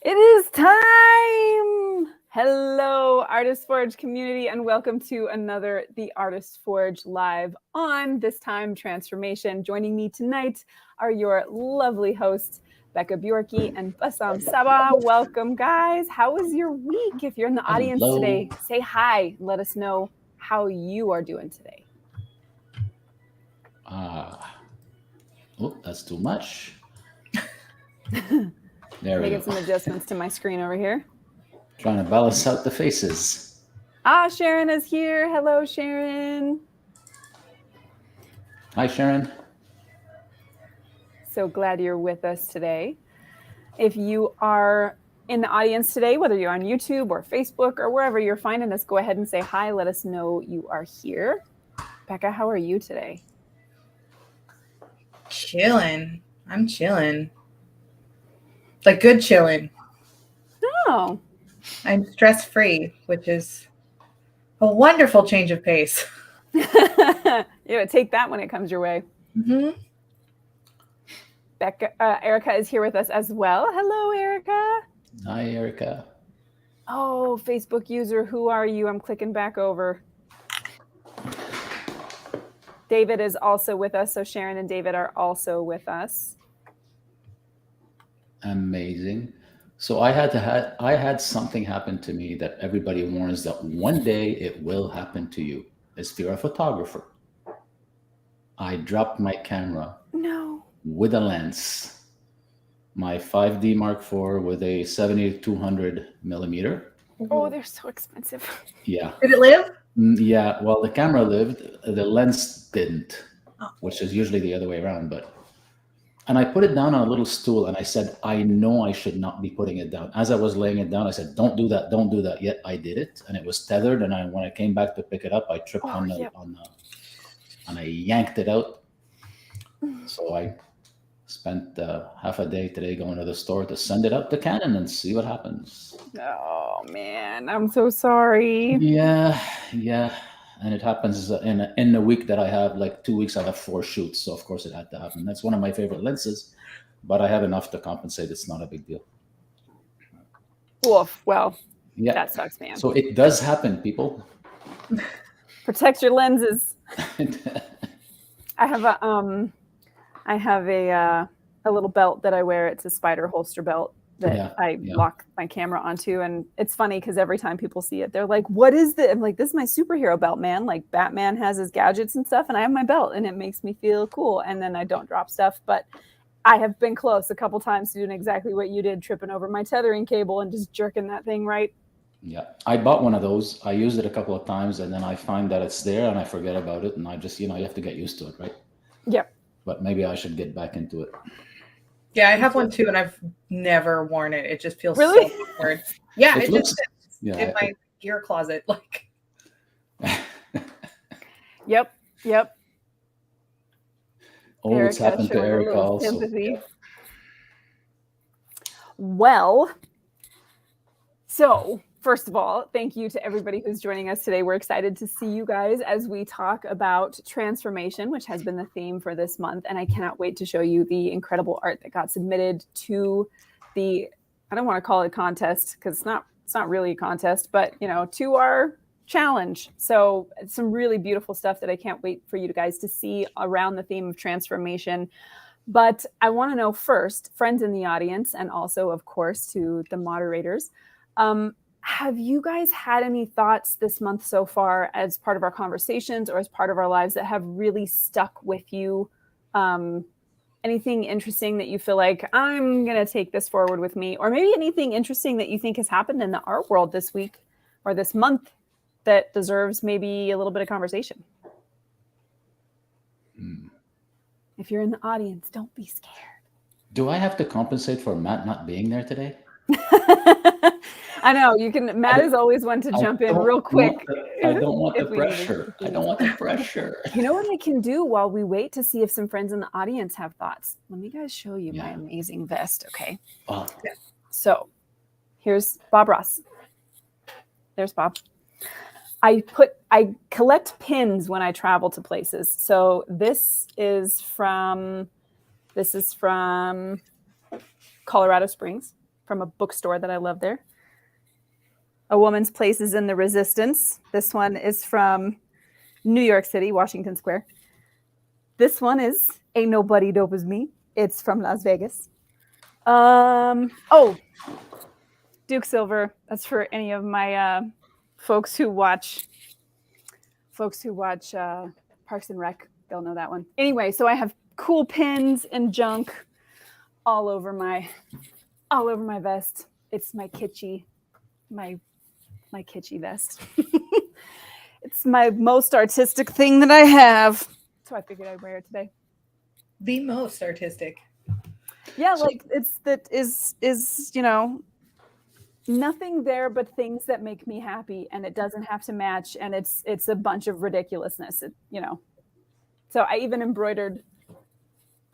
It is time! Hello, Artist Forge community, and welcome to another The Artist Forge live on This Time Transformation. Joining me tonight are your lovely hosts, Becca Bjorky and Bassam Saba. Welcome, guys. How was your week? If you're in the audience today, say hi. Let us know how you are doing today. That's too much. Making some adjustments to my screen over here. Trying to balance out the faces. Sharon is here. Hello, Sharon. Hi, Sharon. So glad you're with us today. If you are in the audience today, whether you're on YouTube or Facebook or wherever you're finding us, go ahead and say hi. Let us know you are here. Becca, how are you today? Chilling. I'm chilling. Like good chilling. Oh. I'm stress-free, which is a wonderful change of pace. Yeah, take that when it comes your way. Mm-hmm. Becca, Erica is here with us as well. Hello, Erica. Hi, Erica. Oh, Facebook user, who are you? I'm clicking back over. David is also with us. So Sharon and David are also with us. Amazing. So I had something happen to me that everybody warns that one day it will happen to you. If you're a photographer, I dropped my camera. No. With a lens, my 5D Mark IV with a 70-200 millimeter. Oh, they're so expensive. Yeah. Did it live? Yeah. Well, the camera lived, the lens didn't, which is usually the other way around. And I put it down on a little stool and I said, I know I should not be putting it down. As I was laying it down, I said, don't do that, don't do that. Yet I did it, and it was tethered. And when I came back to pick it up, I tripped and I yanked it out. So I spent half a day today going to the store to send it up to Canon and see what happens. Oh man, I'm so sorry. Yeah. And it happens in a week that I have, like 2 weeks, I have 4 shoots. So of course it had to happen. That's one of my favorite lenses, but I have enough to compensate. It's not a big deal. Oof, well, yeah, that sucks, man. So it does happen, people. Protect your lenses. I have a little belt that I wear. It's a spider holster belt that I lock my camera onto. And it's funny because every time people see it, they're like, what is this? I'm like, this is my superhero belt, man. Like Batman has his gadgets and stuff, and I have my belt and it makes me feel cool. And then I don't drop stuff, but I have been close a couple times to doing exactly what you did, tripping over my tethering cable and just jerking that thing right. Yeah, I bought one of those. I used it a couple of times and then I find that it's there and I forget about it. And I just, you have to get used to it, right? Yep. But maybe I should get back into it. Yeah, I have one too, and I've never worn it. It just feels really so awkward. Yeah, it just sits in my gear closet. Like. Yep. Oh, Erica, what's happened to Erica also? Sympathy. Well, so first of all, thank you to everybody who's joining us today. We're excited to see you guys as we talk about transformation, which has been the theme for this month. And I cannot wait to show you the incredible art that got submitted to I don't want to call it a contest because it's not really a contest, but to our challenge. So it's some really beautiful stuff that I can't wait for you guys to see around the theme of transformation. But I want to know first, friends in the audience, and also, of course, to the moderators, have you guys had any thoughts this month so far as part of our conversations or as part of our lives that have really stuck with you? Anything interesting that you feel like I'm going to take this forward with me, or maybe anything interesting that you think has happened in the art world this week or this month that deserves maybe a little bit of conversation? If you're in the audience, don't be scared. Do I have to compensate for Matt not being there today? I know you can. Matt is always one to jump in real quick. I don't want the pressure. I don't want the pressure. You know what I can do while we wait to see if some friends in the audience have thoughts? Let me guys show you my amazing vest. Okay. So here's Bob Ross. There's Bob. I collect pins when I travel to places. So this is from Colorado Springs. from a bookstore that I love there. A Woman's Place is in the Resistance. This one is from New York City, Washington Square. This one is Ain't Nobody Dope as Me. It's from Las Vegas. Oh, Duke Silver. That's for any of my folks who watch Parks and Rec. They'll know that one. Anyway, so I have cool pins and junk all over my vest. It's my kitschy vest. It's my most artistic thing that I have. So I figured I'd wear it today. The most artistic. Yeah, like it's that is nothing there but things that make me happy, and it doesn't have to match, and it's a bunch of ridiculousness, So I even embroidered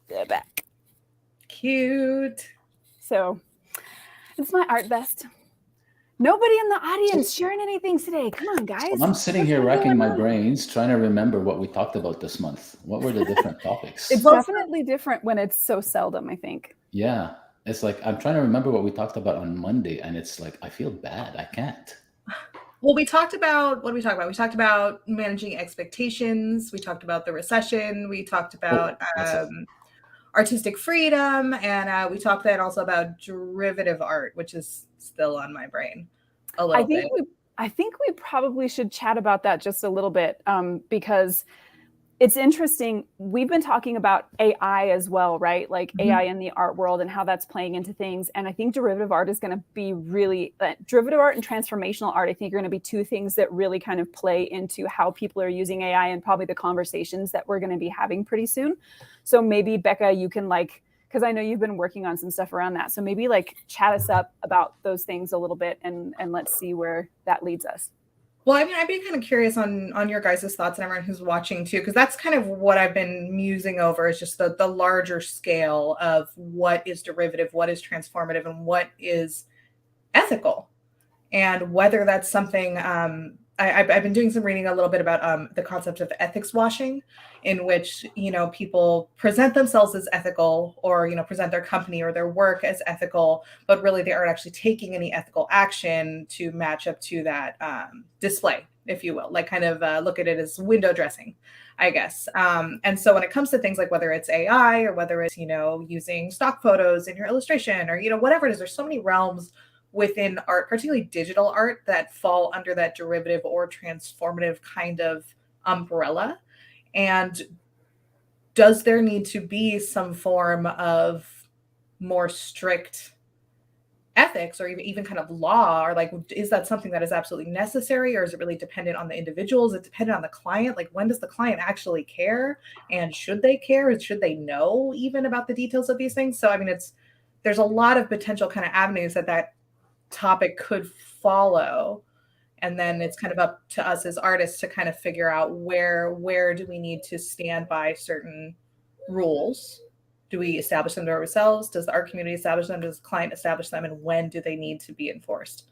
the back. Cute. So it's my art vest. Nobody in the audience sharing anything today. Come on, guys. Well, I'm sitting here racking my brains, trying to remember what we talked about this month. What were the different topics? It's definitely different when it's so seldom, I think. Yeah. It's like, I'm trying to remember what we talked about on Monday, and it's like, I feel bad. I can't. Well, we talked about, what did we talk about? We talked about managing expectations. We talked about the recession. We talked about artistic freedom. And we talked then also about derivative art, which is still on my brain a little bit. I think we probably should chat about that just a little bit because it's interesting. We've been talking about AI as well, right? Like AI in the art world and how that's playing into things. And I think derivative art is going to be really derivative art and transformational art. I think are going to be two things that really kind of play into how people are using AI and probably the conversations that we're going to be having pretty soon. So maybe Becca, you can because I know you've been working on some stuff around that. So maybe chat us up about those things a little bit and let's see where that leads us. Well, I mean, I'd be kind of curious on your guys' thoughts and everyone who's watching too, because that's kind of what I've been musing over is just the larger scale of what is derivative, what is transformative, and what is ethical, and whether that's something. I've been doing some reading a little bit about the concept of ethics washing, in which people present themselves as ethical, or present their company or their work as ethical, but really they aren't actually taking any ethical action to match up to that display, if you will, kind of look at it as window dressing, I guess. And so when it comes to things like whether it's AI or whether it's using stock photos in your illustration or whatever it is, there's so many realms within art, particularly digital art, that fall under that derivative or transformative kind of umbrella. And does there need to be some form of more strict ethics or even kind of law, or is that something that is absolutely necessary, or is it really dependent on the individual? Is it dependent on the client? When does the client actually care, and should they care, or should they know even about the details of these things? So I mean, there's a lot of potential kind of avenues that topic could follow, and then it's kind of up to us as artists to kind of figure out where do we need to stand by certain rules. Do we establish them to ourselves? Does the art community establish them? Does the client establish them? And when do they need to be enforced?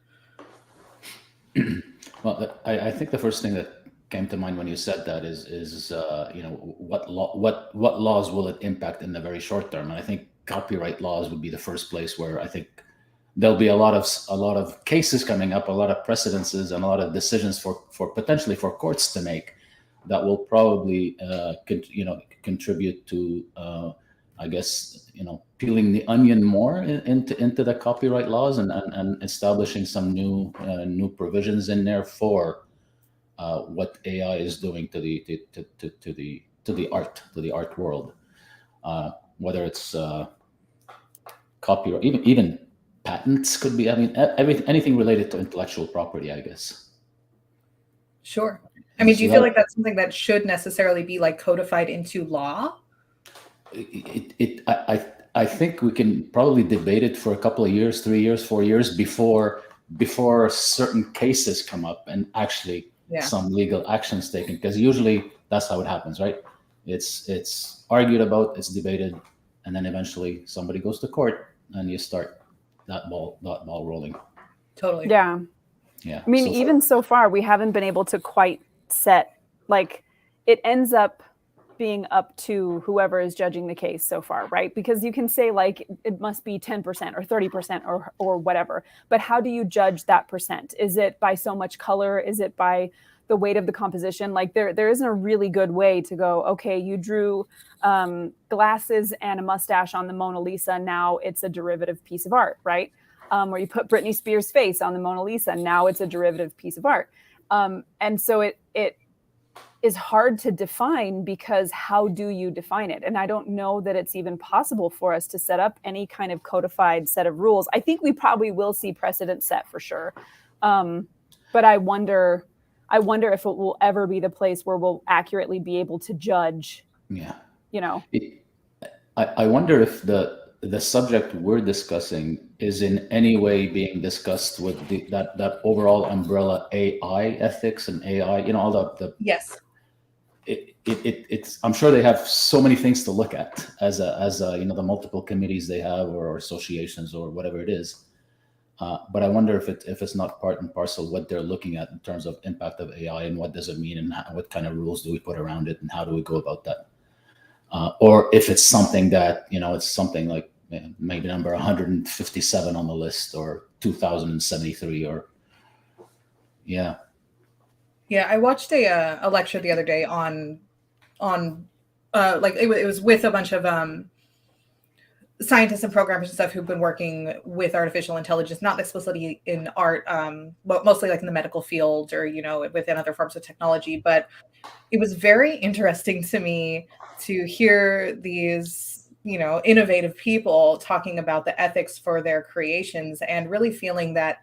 Well, I think the first thing that came to mind when you said that is what laws will it impact in the very short term? And I think copyright laws would be the first place where I think there'll be a lot of cases coming up, a lot of precedences, and a lot of decisions for potentially for courts to make that will probably contribute to I guess peeling the onion more into the copyright laws and establishing some new provisions in there for what AI is doing to the art world, whether it's copyright, even patents could be. I mean, anything related to intellectual property, I guess. Sure. I mean, do you feel like that's something that should necessarily be codified into law? I think we can probably debate it for a couple of years, 3 years, 4 years before certain cases come up and actually some legal actions taken, because usually that's how it happens, right? It's argued about, it's debated, and then eventually somebody goes to court and you start that ball rolling. Totally. Yeah. I mean, so far we haven't been able to quite set, it ends up being up to whoever is judging the case so far, right? Because you can say like it must be 10% or 30% or whatever, but how do you judge that percent? Is it by so much color? Is it by the weight of the composition? Like there isn't a really good way to go, okay, you drew glasses and a mustache on the Mona Lisa, now it's a derivative piece of art, right? Or you put Britney Spears' face on the Mona Lisa, now it's a derivative piece of art. And so it is hard to define, because how do you define it? And I don't know that it's even possible for us to set up any kind of codified set of rules. I think we probably will see precedent set for sure. But I wonder if it will ever be the place where we'll accurately be able to judge. Yeah. I wonder if the subject we're discussing is in any way being discussed with that overall umbrella AI ethics and AI, all the yes. It's I'm sure they have so many things to look at as the multiple committees they have, or associations or whatever it is. But I wonder if it's not part and parcel what they're looking at in terms of impact of AI, and what does it mean, and what kind of rules do we put around it, and how do we go about that? Or if it's something that, it's something like maybe number 157 on the list, or 2073, or yeah. Yeah, I watched a lecture the other day on like it was with a bunch of scientists and programmers and stuff who've been working with artificial intelligence, not explicitly in art, but mostly like in the medical field, or within other forms of technology. But it was very interesting to me to hear these innovative people talking about the ethics for their creations, and really feeling that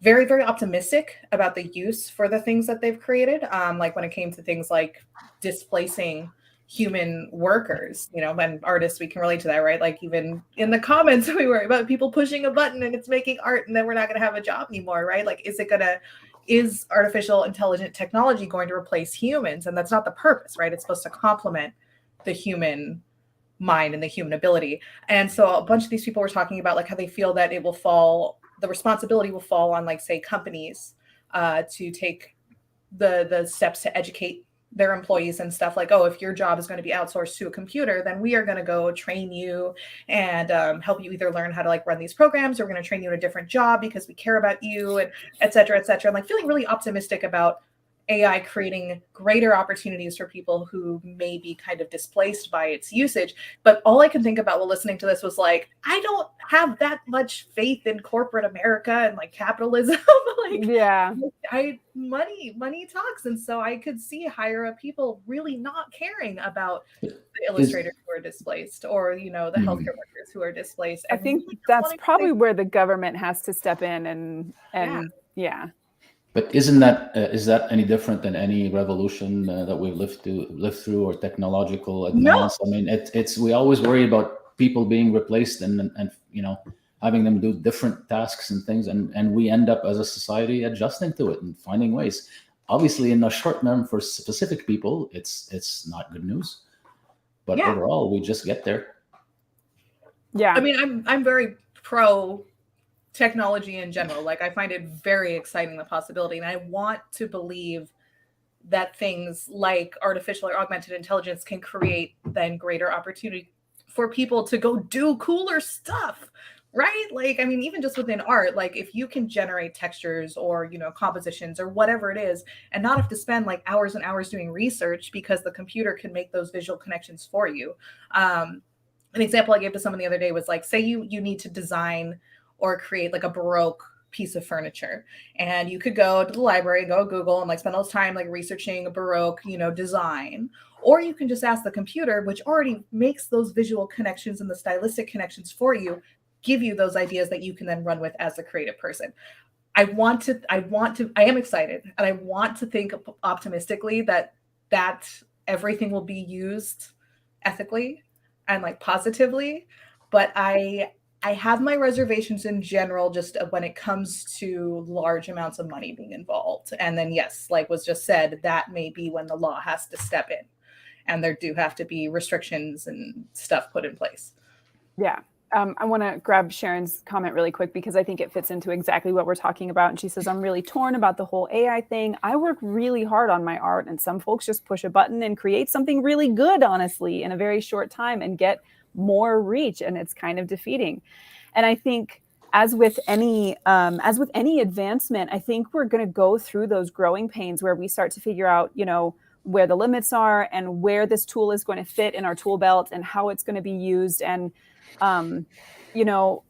very, very optimistic about the use for the things that they've created. Like when it came to things like displacing human workers, and artists, we can relate to that, right? Like even in the comments, we were about people pushing a button and it's making art, and then we're not going to have a job anymore, right? Like, is artificial intelligent technology going to replace humans? And that's not the purpose, right? It's supposed to complement the human mind and the human ability. And so a bunch of these people were talking about like how they feel that the responsibility will fall on, like, say, companies to take the steps to educate their employees and stuff. Like, oh, if your job is going to be outsourced to a computer, then we are going to go train you and help you either learn how to like run these programs, or we're going to train you in a different job because we care about you, and et cetera, et cetera. I'm like feeling really optimistic about AI creating greater opportunities for people who may be kind of displaced by its usage. But all I can think about while listening to this was like, I don't have that much faith in corporate America and like capitalism. Like, yeah, money talks. And so I could see higher up people really not caring about the illustrators who are displaced, or, the healthcare workers who are displaced. I think that's probably where the government has to step in and yeah. But is that any different than any revolution that we've lived through, or technological advance? No. I mean, we always worry about people being replaced and having them do different tasks and things, and we end up as a society adjusting to it and finding ways. Obviously, in the short term, for specific people, it's not good news, but overall, we just get there. Yeah, I mean, I'm very pro technology in general. Like, I find it very exciting, the possibility, and I want to believe that things like artificial or augmented intelligence can create then greater opportunity for people to go do cooler stuff, right? Like, I mean, even just within art, like if you can generate textures or compositions or whatever it is, and not have to spend like hours and hours doing research, because the computer can make those visual connections for you. An example I gave to someone the other day was like, say you need to design or create like a Baroque piece of furniture, and you could go to the library, go to Google, and like spend all this time like researching a Baroque, design. Or you can just ask the computer, which already makes those visual connections and the stylistic connections for you, give you those ideas that you can then run with as a creative person. I am excited, and I want to think optimistically that everything will be used ethically and like positively. But I have my reservations in general, just when it comes to large amounts of money being involved. And then, yes, like was just said, that may be when the law has to step in, and there do have to be restrictions and stuff put in place. Yeah. I want to grab Sharon's comment really quick because I think it fits into exactly what we're talking about. And she says, I'm really torn about the whole AI thing. I work really hard on my art, and some folks just push a button and create something really good, honestly, in a very short time and get more reach. And it's kind of defeating. And I think as with any advancement, I think we're going to go through those growing pains where we start to figure out, where the limits are and where this tool is going to fit in our tool belt and how it's going to be used. And you know,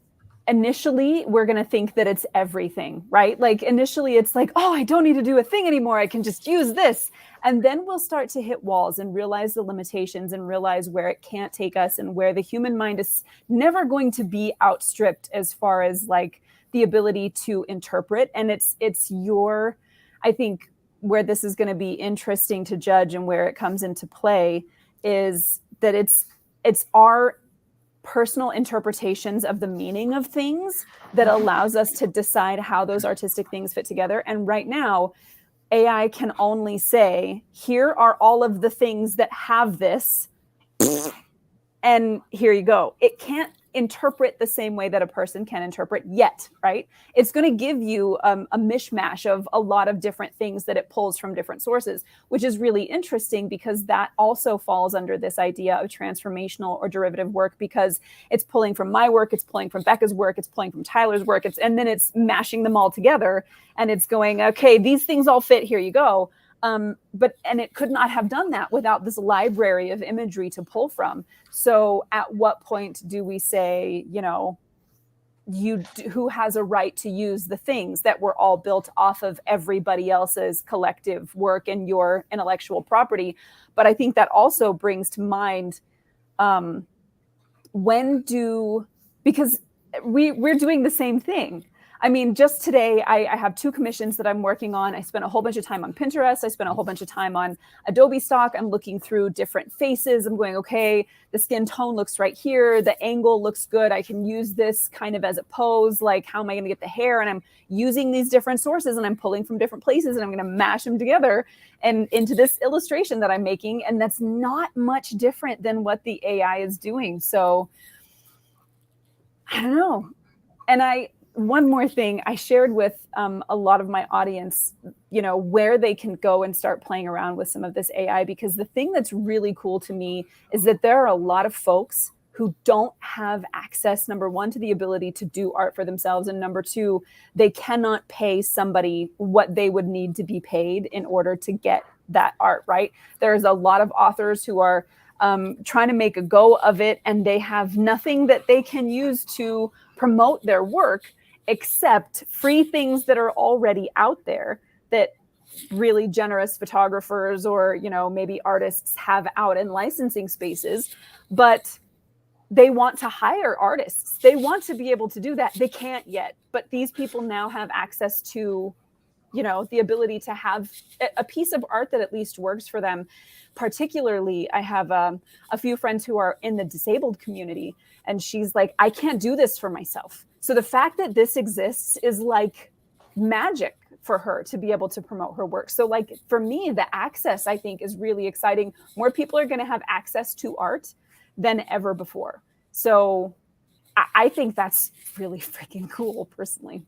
initially we're going to think that it's everything, right? Like initially it's like, oh, I don't need to do a thing anymore. I can just use this. And then we'll start to hit walls and realize the limitations and realize where it can't take us and where the human mind is never going to be outstripped as far as like the ability to interpret. And I think where this is going to be interesting to judge and where it comes into play is that it's our personal interpretations of the meaning of things that allows us to decide how those artistic things fit together. And right now, AI can only say, here are all of the things that have this, and here you go. It can't interpret the same way that a person can interpret yet, right? It's going to give you a mishmash of a lot of different things that it pulls from different sources, which is really interesting because that also falls under this idea of transformational or derivative work, because it's pulling from my work, it's pulling from Becca's work, it's pulling from Tyler's work, and then it's mashing them all together, and it's going, okay, these things all fit, here you go. And it could not have done that without this library of imagery to pull from. So at what point do we say, who has a right to use the things that were all built off of everybody else's collective work and your intellectual property? But I think that also brings to mind, because we're doing the same thing. I mean, just today, I have 2 commissions that I'm working on. I spent a whole bunch of time on Pinterest. I spent a whole bunch of time on Adobe Stock. I'm looking through different faces. I'm going, okay, the skin tone looks right here. The angle looks good. I can use this kind of as a pose. Like, how am I going to get the hair? And I'm using these different sources and I'm pulling from different places and I'm going to mash them together and into this illustration that I'm making. And that's not much different than what the AI is doing. So I don't know. And one more thing, I shared with a lot of my audience, where they can go and start playing around with some of this AI, because the thing that's really cool to me is that there are a lot of folks who don't have access, number one, to the ability to do art for themselves. And number two, they cannot pay somebody what they would need to be paid in order to get that art, right? There's a lot of authors who are trying to make a go of it, and they have nothing that they can use to promote their work except free things that are already out there that really generous photographers or, maybe artists have out in licensing spaces. But they want to hire artists. They want to be able to do that. They can't yet. But these people now have access to, the ability to have a piece of art that at least works for them. Particularly, I have a few friends who are in the disabled community, and she's like, I can't do this for myself. So the fact that this exists is like magic for her to be able to promote her work. So like for me, the access, I think, is really exciting. More people are going to have access to art than ever before. So I think that's really freaking cool, personally.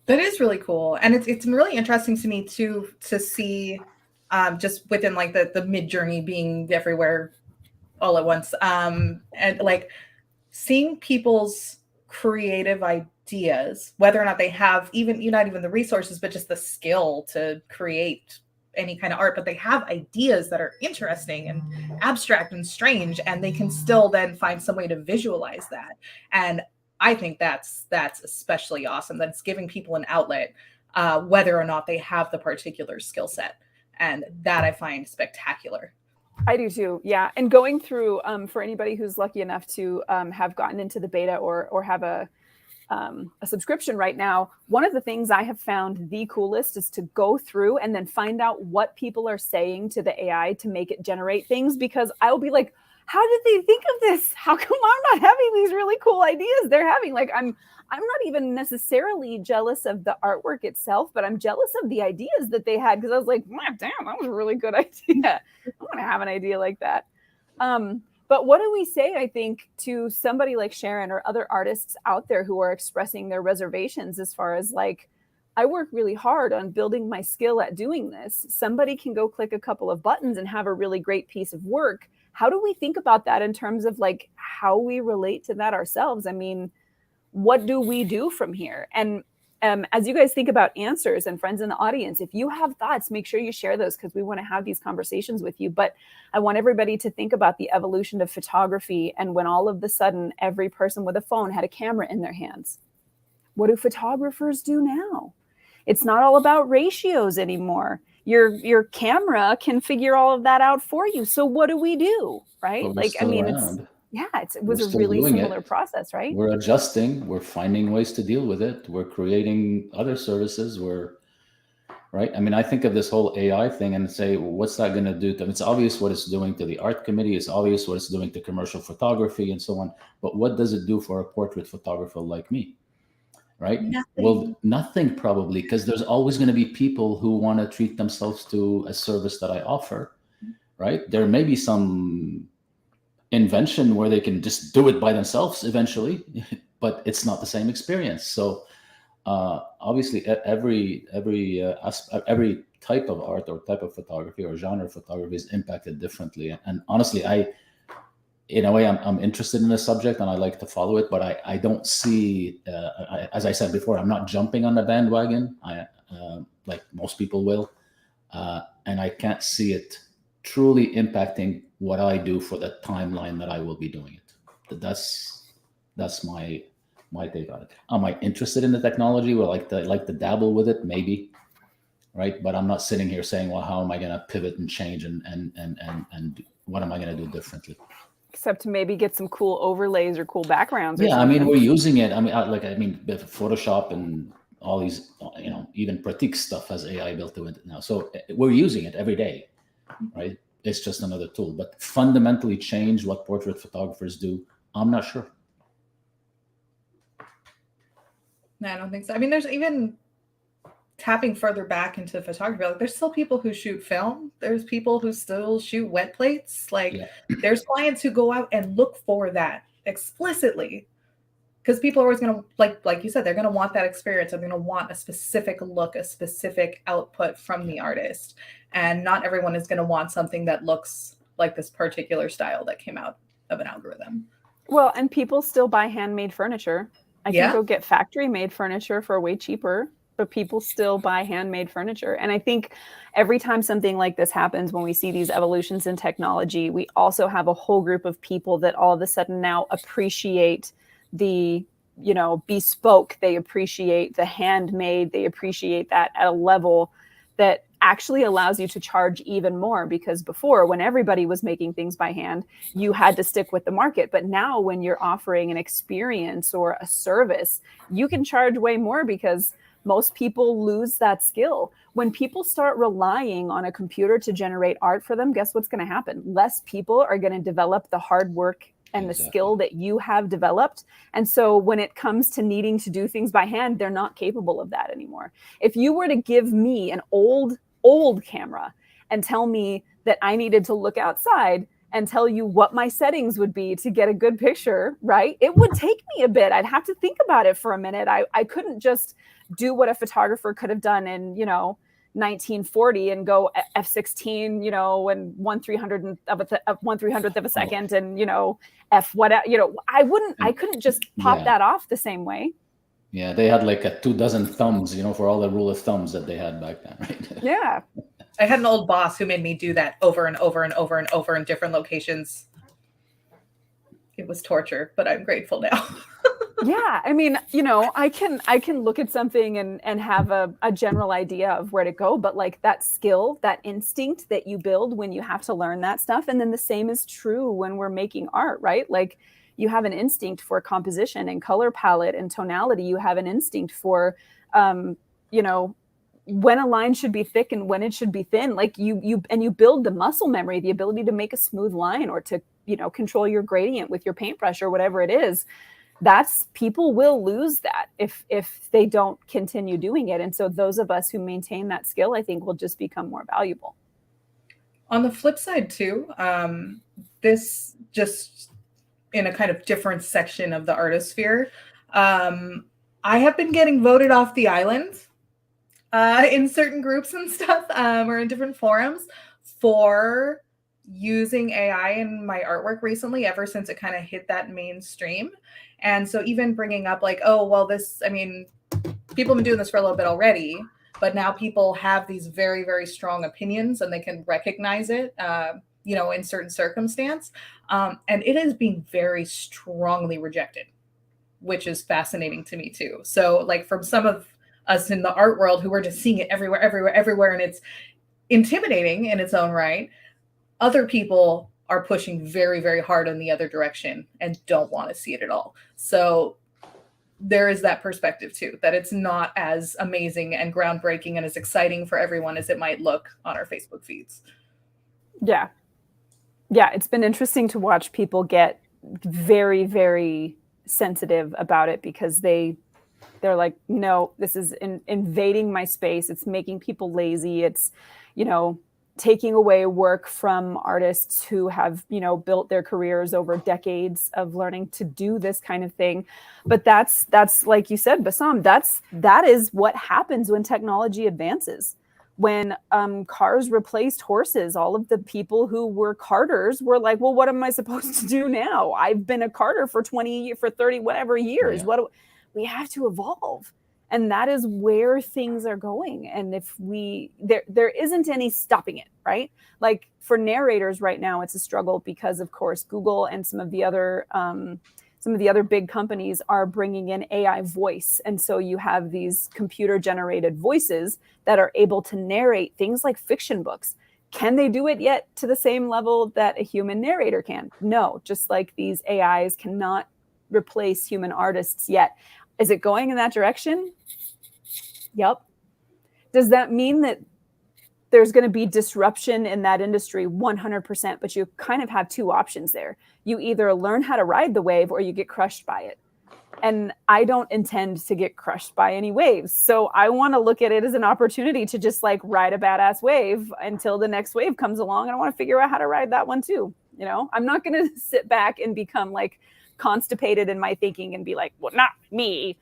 That is really cool. And it's really interesting to me too, to see just within like the mid-journey being everywhere all at once. And like seeing people's creative ideas, whether or not they have not even the resources, but just the skill to create any kind of art, but they have ideas that are interesting and abstract and strange, and they can still then find some way to visualize that. And I think that's especially awesome. That's giving people an outlet, whether or not they have the particular skill set. And that I find spectacular. I do too. Yeah. And going through, for anybody who's lucky enough to have gotten into the beta or have a subscription right now, one of the things I have found the coolest is to go through and then find out what people are saying to the AI to make it generate things, because I'll be like, how did they think of this? How come I'm not having these really cool ideas they're having? Like, I'm not even necessarily jealous of the artwork itself, but I'm jealous of the ideas that they had, because I was like, damn, that was a really good idea. I want to have an idea like that. But what do we say, I think, to somebody like Sharon or other artists out there who are expressing their reservations as far as like, I work really hard on building my skill at doing this. Somebody can go click a couple of buttons and have a really great piece of work. How do we think about that in terms of like how we relate to that ourselves? I mean, what do we do from here? And as you guys think about answers, and friends in the audience, if you have thoughts, make sure you share those, because we want to have these conversations with you. But I want everybody to think about the evolution of photography, and when all of a sudden every person with a phone had a camera in their hands. What do photographers do now? It's not all about ratios anymore. Your camera can figure all of that out for you. So what do we do, right? But we're Like, I still mean, around. it was We're a still really doing similar it. process, right? We're adjusting. We're finding ways to deal with it. We're creating other services. Right. I mean, I think of this whole AI thing and say, well, what's that going to do to them? It's obvious what it's doing to the art committee. It's obvious what it's doing to commercial photography and so on. But what does it do for a portrait photographer like me? Right? Nothing. Well, nothing probably, because there's always going to be people who want to treat themselves to a service that I offer. Right? There may be some invention where they can just do it by themselves eventually, but it's not the same experience. So obviously, every type of art or type of photography or genre of photography is impacted differently. And honestly, in a way, I'm interested in the subject and I like to follow it, but I don't see, as I said before, I'm not jumping on the bandwagon. Like most people will, and I can't see it truly impacting what I do for the timeline that I will be doing it. That's my take on it. Am I interested in the technology? Well, like to dabble with it, maybe, right? But I'm not sitting here saying, well, how am I going to pivot and change and what am I going to do differently? Except to maybe get some cool overlays or cool backgrounds. Yeah, I mean, we're using it. I mean, Photoshop and all these, even Pratik stuff has AI built into it now. So we're using it every day, right? It's just another tool. But fundamentally change what portrait photographers do, I'm not sure. No, I don't think so. I mean, there's even tapping further back into photography. Like, there's still people who shoot film. There's people who still shoot wet plates. Like, there's clients who go out and look for that explicitly, because people are always going to, like you said, they're going to want that experience. They're going to want a specific look, a specific output from the artist. And not everyone is going to want something that looks like this particular style that came out of an algorithm. Well, and people still buy handmade furniture. I can go get factory made furniture for way cheaper, but people still buy handmade furniture. And I think every time something like this happens, when we see these evolutions in technology, we also have a whole group of people that all of a sudden now appreciate the, bespoke. They appreciate the handmade. They appreciate that at a level that actually allows you to charge even more, because before, when everybody was making things by hand, you had to stick with the market. But now when you're offering an experience or a service, you can charge way more, because most people lose that skill. When people start relying on a computer to generate art for them, guess what's going to happen? Less people are going to develop the hard work and the skill that you have developed. And so when it comes to needing to do things by hand, they're not capable of that anymore. If you were to give me an old camera and tell me that I needed to look outside and tell you what my settings would be to get a good picture, right? It would take me a bit. I'd have to think about it for a minute. I couldn't just do what a photographer could have done in, 1940 and go f16, and 1/300th of a second, and f whatever. I couldn't just pop that off the same way. Yeah, they had like 24 thumbs, for all the rule of thumbs that they had back then, right? Yeah. I had an old boss who made me do that over and over and over and over in different locations. It was torture, but I'm grateful now. Yeah. I mean, I can look at something and have a general idea of where to go, but like that skill, that instinct that you build when you have to learn that stuff. And then the same is true when we're making art, right? Like you have an instinct for composition and color palette and tonality. You have an instinct for, when a line should be thick and when it should be thin. Like you build the muscle memory, the ability to make a smooth line or to, control your gradient with your paintbrush or whatever it is. People will lose that if they don't continue doing it. And so those of us who maintain that skill, I think, will just become more valuable. On the flip side too, this just in a kind of different section of the artisphere. I have been getting voted off the island in certain groups and stuff, or in different forums for using AI in my artwork recently, ever since it kind of hit that mainstream. And so even bringing up like, oh, well, this, I mean, people have been doing this for a little bit already, but now people have these very, very strong opinions and they can recognize it, in certain circumstance. And it is being very strongly rejected, which is fascinating to me too. So like from some of us in the art world who are just seeing it everywhere, and it's intimidating in its own right, other people are pushing very, very hard in the other direction and don't want to see it at all. So there is that perspective too, that it's not as amazing and groundbreaking and as exciting for everyone as it might look on our Facebook feeds. Yeah. Yeah. It's been interesting to watch people get very, very sensitive about it because they're like, no, this is invading my space. It's making people lazy. It's, taking away work from artists who have, built their careers over decades of learning to do this kind of thing. But that's like you said, Bassam, that is what happens when technology advances. When cars replaced horses, all of the people who were carters were like, well, what am I supposed to do now? I've been a carter for 30, whatever years. Yeah. We have to evolve. And that is where things are going. And if there isn't any stopping it, right? Like for narrators right now, it's a struggle because of course, Google and some of the other big companies are bringing in AI voice. And so you have these computer generated voices that are able to narrate things like fiction books. Can they do it yet to the same level that a human narrator can? No, just like these AIs cannot replace human artists yet. Is it going in that direction? Yep. Does that mean that there's going to be disruption in that industry? 100%. But you kind of have two options there. You either learn how to ride the wave or you get crushed by it. And I don't intend to get crushed by any waves. So I want to look at it as an opportunity to just like ride a badass wave until the next wave comes along. And I want to figure out how to ride that one too. I'm not going to sit back and become like constipated in my thinking and be like, well, not me.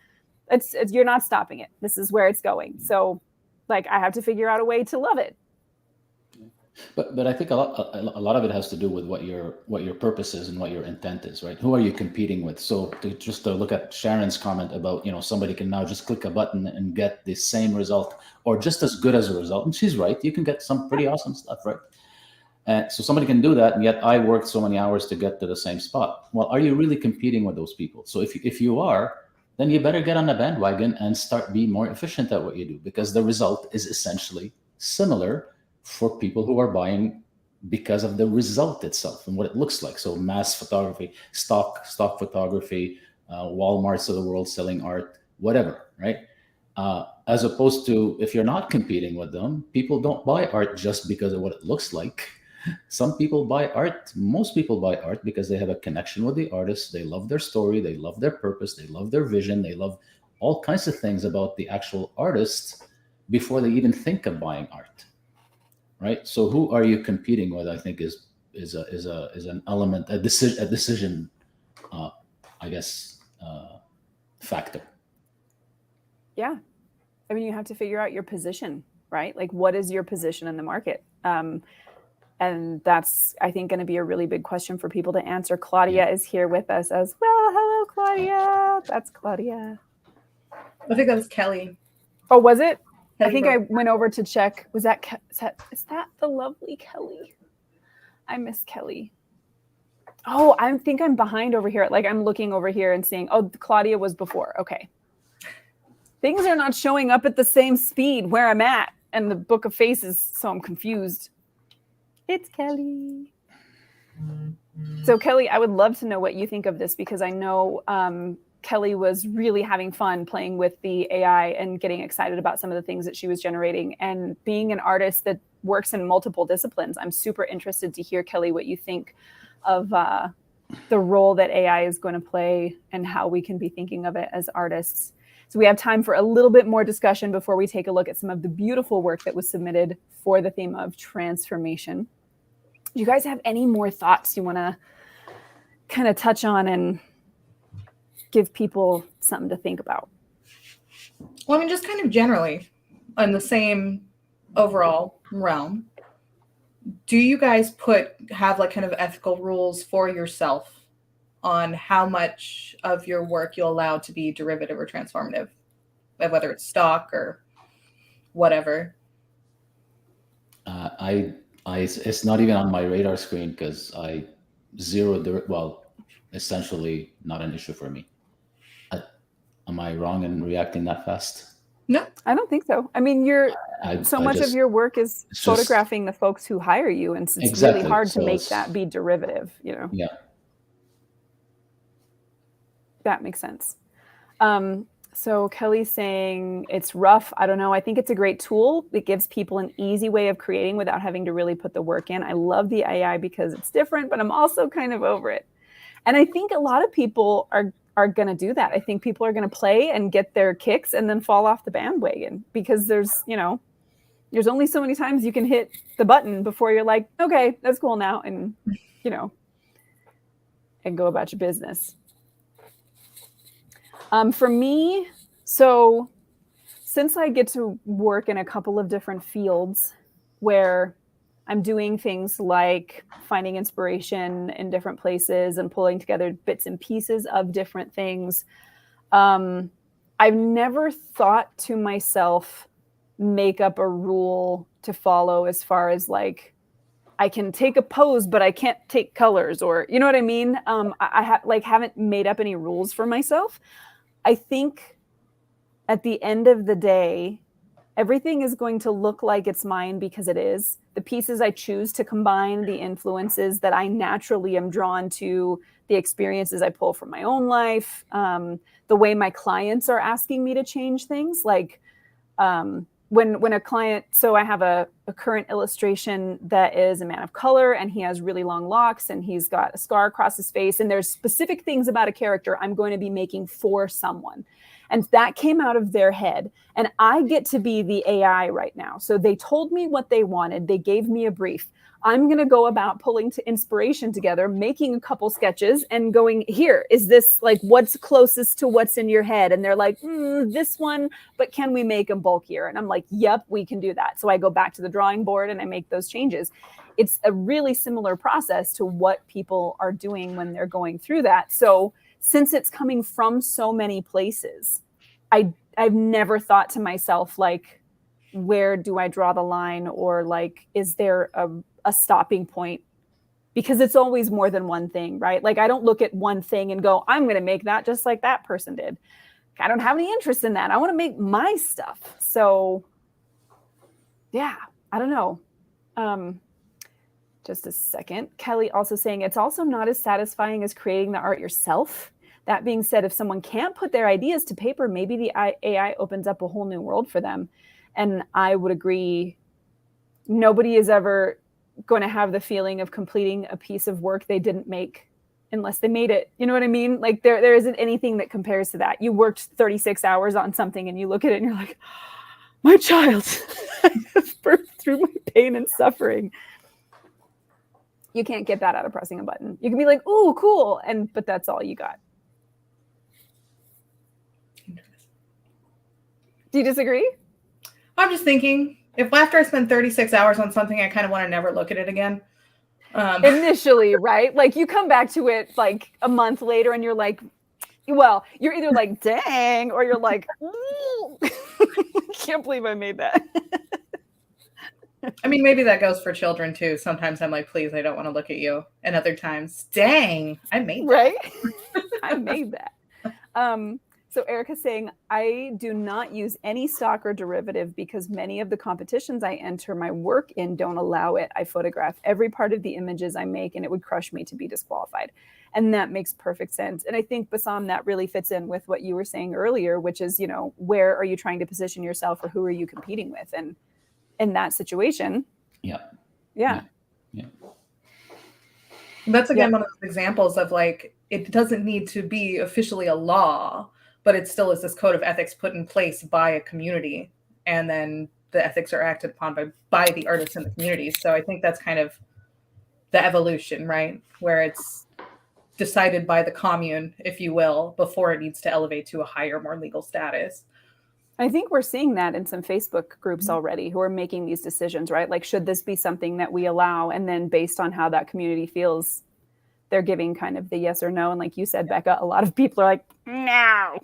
It's you're not stopping it. This is where it's going. So like I have to figure out a way to love it. But I think a lot of it has to do with what your purpose is and what your intent is, right? Who are you competing with? So to look at Sharon's comment about, somebody can now just click a button and get the same result or just as good as a result. And she's right. You can get some pretty awesome stuff, right? So somebody can do that, and yet I worked so many hours to get to the same spot. Well, are you really competing with those people? So if you are, then you better get on the bandwagon and start being more efficient at what you do, because the result is essentially similar for people who are buying because of the result itself and what it looks like. So mass photography, stock photography, Walmarts of the world selling art, whatever, right? As opposed to if you're not competing with them, people don't buy art just because of what it looks like. Some people buy art, most people buy art because they have a connection with the artist. They love their story, they love their purpose, they love their vision, they love all kinds of things about the actual artist before they even think of buying art, right? So who are you competing with? I think is an element, a decision, factor. Yeah, I mean, you have to figure out your position, right? Like, what is your position in the market? And that's, I think, going to be a really big question for people to answer. Claudia is here with us as well. Hello, Claudia. That's Claudia. I think that was Kelly. Oh, was it? Kelly I think I went over to check. Is that the lovely Kelly? I miss Kelly. Oh, I think I'm behind over here. Like I'm looking over here and seeing, oh, Claudia was before. Okay. Things are not showing up at the same speed where I'm at and the book of faces, so I'm confused. It's Kelly. So Kelly, I would love to know what you think of this, because I know Kelly was really having fun playing with the AI and getting excited about some of the things that she was generating. And being an artist that works in multiple disciplines, I'm super interested to hear, Kelly, what you think of the role that AI is going to play and how we can be thinking of it as artists. So we have time for a little bit more discussion before we take a look at some of the beautiful work that was submitted for the theme of transformation. Do you guys have any more thoughts you want to kind of touch on and give people something to think about? Well, I mean, just kind of generally in the same overall realm, do you guys have like kind of ethical rules for yourself on how much of your work you'll allow to be derivative or transformative, whether it's stock or whatever? It's not even on my radar screen because essentially not an issue for me. Am I wrong in reacting that fast? No, I don't think so. I mean, much of your work is photographing the folks who hire you, and it's exactly. really hard to make that be derivative, Yeah. That makes sense. So Kelly's saying it's rough. I don't know. I think it's a great tool. It gives people an easy way of creating without having to really put the work in. I love the AI because it's different, but I'm also kind of over it. And I think a lot of people are going to do that. I think people are going to play and get their kicks and then fall off the bandwagon because there's only so many times you can hit the button before you're like, okay, that's cool now. And, and go about your business. For me, so since I get to work in a couple of different fields where I'm doing things like finding inspiration in different places and pulling together bits and pieces of different things, I've never thought to myself, make up a rule to follow as far as like, I can take a pose, but I can't take colors, or, you know what I mean? I haven't made up any rules for myself. I think at the end of the day, everything is going to look like it's mine because it is. The pieces I choose to combine, the influences that I naturally am drawn to, the experiences I pull from my own life, the way my clients are asking me to change things. Like when a client, so I have a current illustration that is a man of color, and he has really long locks, and he's got a scar across his face, and there's specific things about a character I'm going to be making for someone. And that came out of their head. And I get to be the AI right now. So they told me what they wanted. They gave me a brief. I'm going to go about pulling inspiration together, making a couple sketches and going, here, is this like what's closest to what's in your head? And they're like, this one, but can we make them bulkier? And I'm like, yep, we can do that. So I go back to the drawing board and I make those changes. It's a really similar process to what people are doing when they're going through that. So since it's coming from so many places, I've never thought to myself, like, where do I draw the line? Or like, is there a stopping point? Because it's always more than one thing, right? Like, I don't look at one thing and go, I'm going to make that just like that person did. I don't have any interest in that. I want to make my stuff. So yeah, I don't know. Just a second. Kelly also saying it's also not as satisfying as creating the art yourself. That being said, if someone can't put their ideas to paper, maybe the AI opens up a whole new world for them. And I would agree. Nobody is ever going to have the feeling of completing a piece of work they didn't make unless they made it. You know what I mean? Like there isn't anything that compares to that. You worked 36 hours on something and you look at it and you're like, my child, I have birthed through my pain and suffering. You can't get that out of pressing a button. You can be like, ooh, cool. But that's all you got. Do you disagree? I'm just thinking, if after I spend 36 hours on something, I kind of want to never look at it again. Initially, right? Like you come back to it like a month later and you're like, well, you're either like, dang, or you're like, can't believe I made that. I mean, maybe that goes for children too. Sometimes I'm like, please, I don't want to look at you. And other times, dang, I made that. Right? I made that. So Erica's saying, I do not use any stock or derivative because many of the competitions I enter my work in don't allow it. I photograph every part of the images I make, and it would crush me to be disqualified. And that makes perfect sense. And I think, Bassam, that really fits in with what you were saying earlier, which is, where are you trying to position yourself, or who are you competing with? And in that situation. Yeah. That's again one of those examples of like, it doesn't need to be officially a law, but it still is this code of ethics put in place by a community, and then the ethics are acted upon by the artists in the community. So I think that's kind of the evolution, right? Where it's decided by the commune, if you will, before it needs to elevate to a higher, more legal status. I think we're seeing that in some Facebook groups already who are making these decisions, right? Like, should this be something that we allow? And then based on how that community feels, they're giving kind of the yes or no. And like you said, Becca, a lot of people are like, no.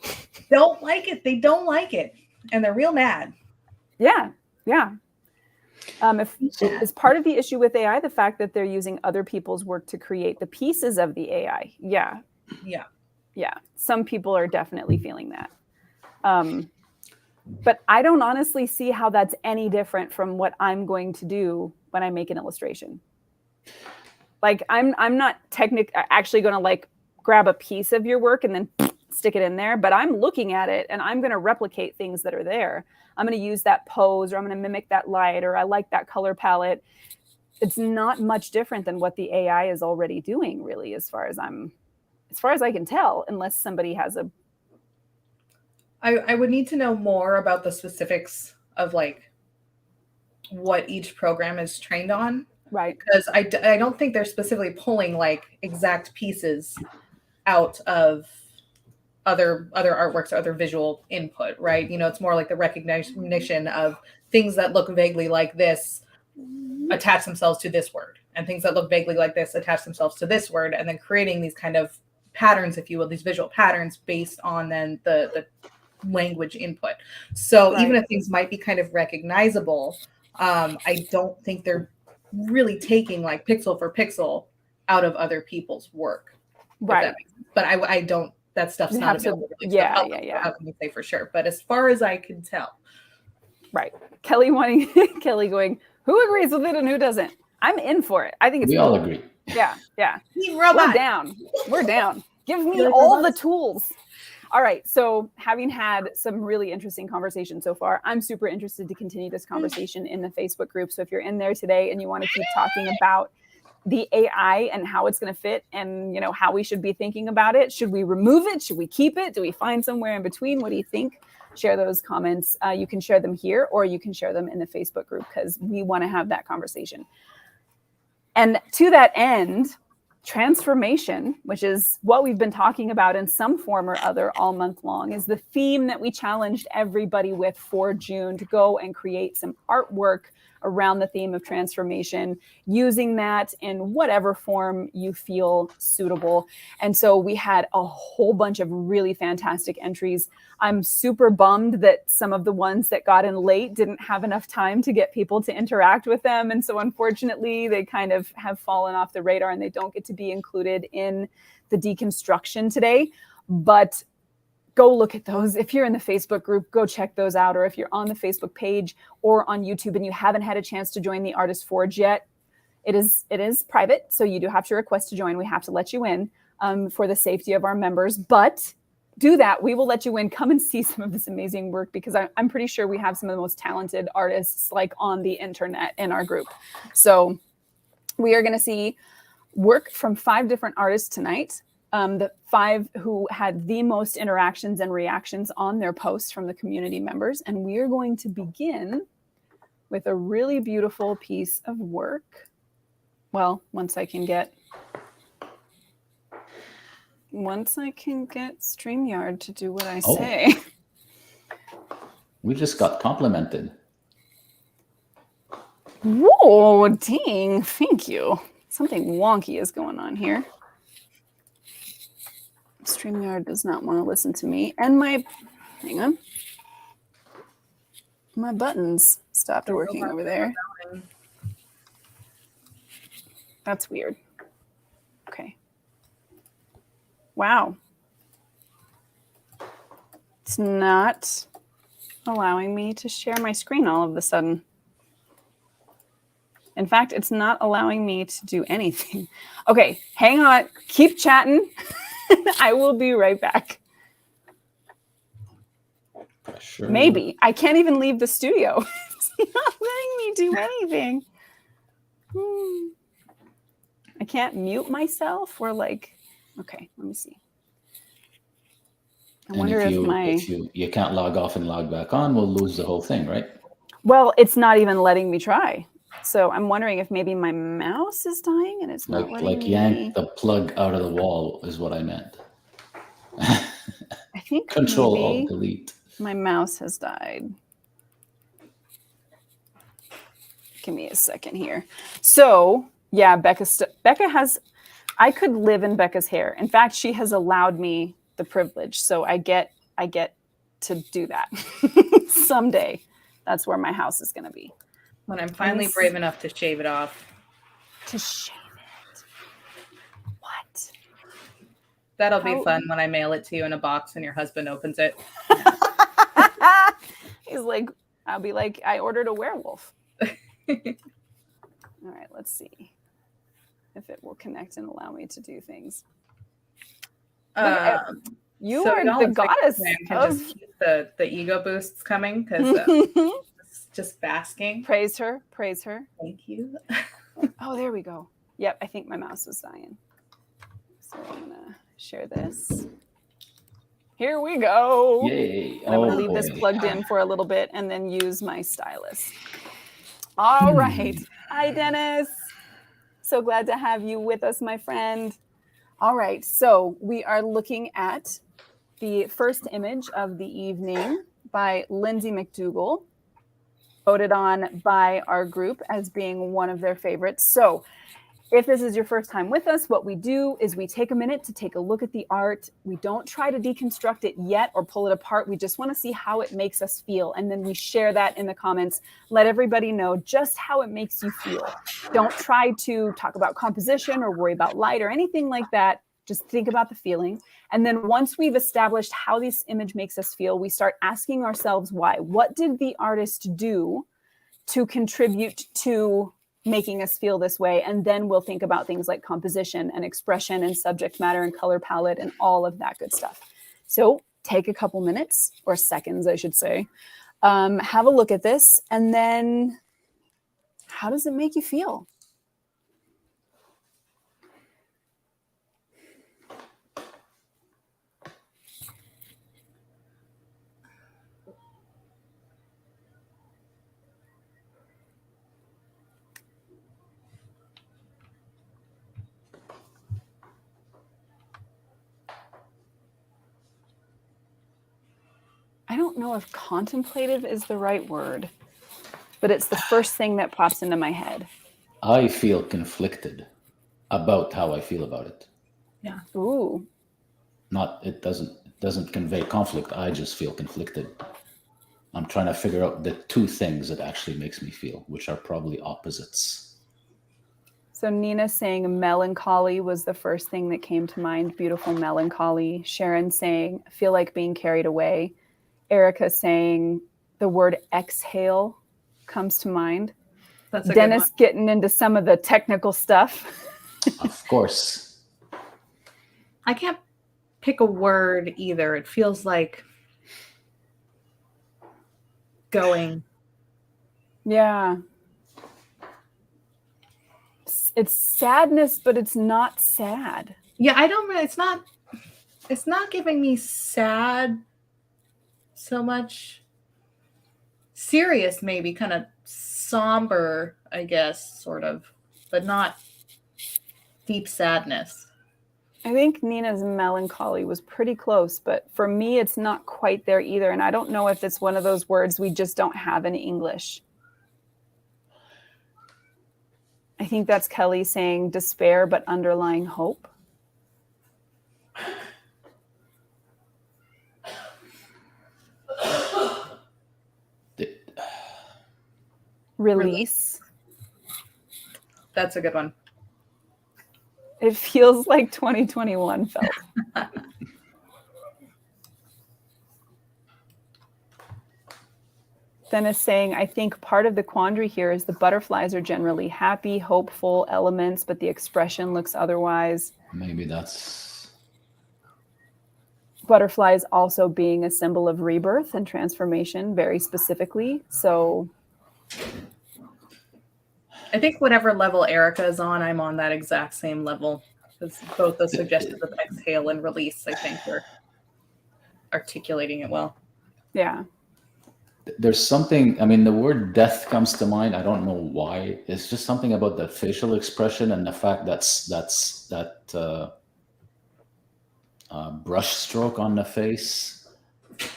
Don't like it. They don't like it. And they're real mad. Yeah. Yeah. Is part of the issue with AI the fact that they're using other people's work to create the pieces of the AI? Yeah. Yeah. Yeah. Some people are definitely feeling that. But I don't honestly see how that's any different from what I'm going to do when I make an illustration. Like, I'm not actually going to like grab a piece of your work and then stick it in there, but I'm looking at it and I'm going to replicate things that are there. I'm going to use that pose, or I'm going to mimic that light, or I like that color palette. It's not much different than what the AI is already doing, really, as far as I can tell, unless somebody has a. I would need to know more about the specifics of like what each program is trained on. Right. Because I don't think they're specifically pulling like exact pieces out of other artworks or other visual input, right? You know, it's more like the recognition of things that look vaguely like this attach themselves to this word, and things that look vaguely like this attach themselves to this word, and then creating these kind of patterns, if you will, these visual patterns based on then the language input. So even if things might be kind of recognizable, I don't think they're really taking like pixel for pixel out of other people's work. Right. But I don't, that stuff's not available. Yeah. How can we say for sure? But as far as I can tell. Right. Kelly going, who agrees with it and who doesn't? I'm in for it. I think it's we all agree. Yeah. Yeah. We're down. We're down. Give me all the tools. All right. So having had some really interesting conversations so far, I'm super interested to continue this conversation in the Facebook group. So if you're in there today and you want to keep talking about the AI and how it's going to fit and, you know, how we should be thinking about it, should we remove it? Should we keep it? Do we find somewhere in between? What do you think? Share those comments. You can share them here, or you can share them in the Facebook group, because we want to have that conversation. And to that end, transformation, which is what we've been talking about in some form or other all month long, is the theme that we challenged everybody with for June to go and create some artwork around the theme of transformation, using that in whatever form you feel suitable. And so we had a whole bunch of really fantastic entries. I'm super bummed that some of the ones that got in late didn't have enough time to get people to interact with them. And so unfortunately, they kind of have fallen off the radar and they don't get to be included in the deconstruction today. But go look at those. If you're in the Facebook group, go check those out. Or if you're on the Facebook page or on YouTube and you haven't had a chance to join the Artist Forge yet, it is private. So you do have to request to join. We have to let you in for the safety of our members. But do that. We will let you in. Come and see some of this amazing work, because I'm pretty sure we have some of the most talented artists like on the internet in our group. So we are going to see work from 5 different artists tonight. The 5 who had the most interactions and reactions on their posts from the community members. And we are going to begin with a really beautiful piece of work. Well, once I can get StreamYard to do what I say. We just got complimented. Whoa, dang. Thank you. Something wonky is going on here. StreamYard does not want to listen to me. And hang on. My buttons stopped working over there. That's weird. Okay. Wow. It's not allowing me to share my screen all of a sudden. In fact, it's not allowing me to do anything. Okay, hang on. Keep chatting. I will be right back. Sure. Maybe. I can't even leave the studio. It's not letting me do anything. I can't mute myself or like, okay, let me see. I wonder if you can't log off and log back on, we'll lose the whole thing, right? Well, it's not even letting me try. So I'm wondering if maybe my mouse is dying and it's not letting Like me. yank the plug out of the wall is what I meant. I think Control maybe Alt Delete. my mouse has died. Give me a second here. So yeah, Becca has. I could live in Becca's hair. In fact, she has allowed me the privilege, so I get to do that someday. That's where my house is going to be. When I'm finally brave enough to shave it off. To shave it. What? That'll be fun when I mail it to you in a box and your husband opens it. He's like, I'll be like, I ordered a werewolf. All right, let's see if it will connect and allow me to do things. You are the goddess of the ego boosts coming because it's just basking. Praise her. Praise her. Thank you. Oh, there we go. Yep, I think my mouse was dying. So I'm gonna share this. Here we go. Yay. And I'm gonna leave this plugged in for a little bit and then use my stylus. All right. Hi, Dennis. So glad to have you with us, my friend. All right. So we are looking at the first image of the evening by Lindsay McDougall, voted on by our group as being one of their favorites. So if this is your first time with us, what we do is we take a minute to take a look at the art. We don't try to deconstruct it yet or pull it apart. We just want to see how it makes us feel. And then we share that in the comments. Let everybody know just how it makes you feel. Don't try to talk about composition or worry about light or anything like that. Just think about the feeling. And then once we've established how this image makes us feel, we start asking ourselves why. What did the artist do to contribute to making us feel this way? And then we'll think about things like composition and expression and subject matter and color palette and all of that good stuff. So take a couple minutes, or seconds, I should say. Have a look at this. And then how does it make you feel? I don't know if contemplative is the right word, but it's the first thing that pops into my head. I feel conflicted about how I feel about it. Yeah. Ooh. It doesn't convey conflict. I just feel conflicted. I'm trying to figure out the two things it actually makes me feel, which are probably opposites. So Nina's saying melancholy was the first thing that came to mind. Beautiful melancholy. Sharon saying, feel like being carried away. Erica saying the word exhale comes to mind. That's a Dennis getting into some of the technical stuff. Of course. I can't pick a word either. It feels like going. Yeah. It's sadness, but it's not sad. Yeah, I don't really, it's not giving me sad so much. Serious, maybe, kind of somber, I guess, sort of, but not deep sadness. I think Nina's melancholy was pretty close, but for me, it's not quite there either. And I don't know if it's one of those words we just don't have in English. I think that's Kelly saying despair, but underlying hope. Release. That's a good one. It feels like 2021 felt. Dennis saying, I think part of the quandary here is the butterflies are generally happy, hopeful elements, but the expression looks otherwise. Maybe that's... Butterflies also being a symbol of rebirth and transformation, very specifically. So I think whatever level Erica is on, I'm on that exact same level. Because both the suggestions of exhale and release, I think, are articulating it well. Yeah. there's something, I mean, the word death comes to mind. I don't know why. It's just something about the facial expression and the fact that brush stroke on the face,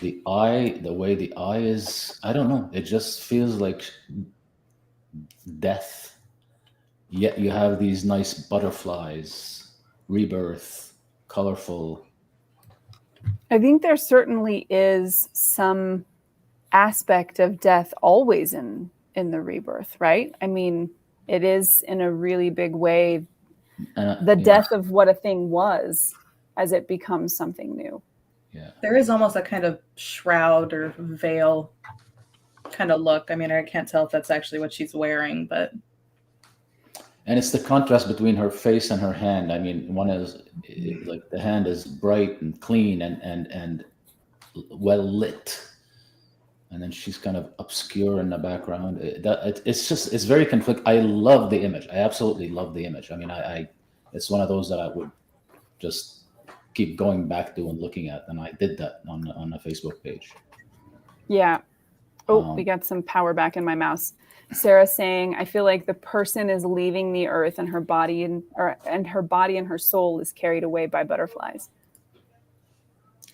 the eye, the way the eye is, I don't know. It just feels like death. Yet you have these nice butterflies, rebirth, colorful. I think there certainly is some aspect of death always in the rebirth, right? I mean, it is in a really big way the death of what a thing was as it becomes something new. Yeah. There is almost a kind of shroud or veil kind of look. I mean, I can't tell if that's actually what she's wearing, but. And it's the contrast between her face and her hand. I mean, one is like the hand is bright and clean and well lit, and then she's kind of obscure in the background. It's very conflict. I love the image. I absolutely love the image. I mean, I it's one of those that I would just keep going back to and looking at, and I did that on the Facebook page. Yeah. Oh, we got some power back in my mouse. Sarah saying, I feel like the person is leaving the earth and her body and her body and her soul is carried away by butterflies.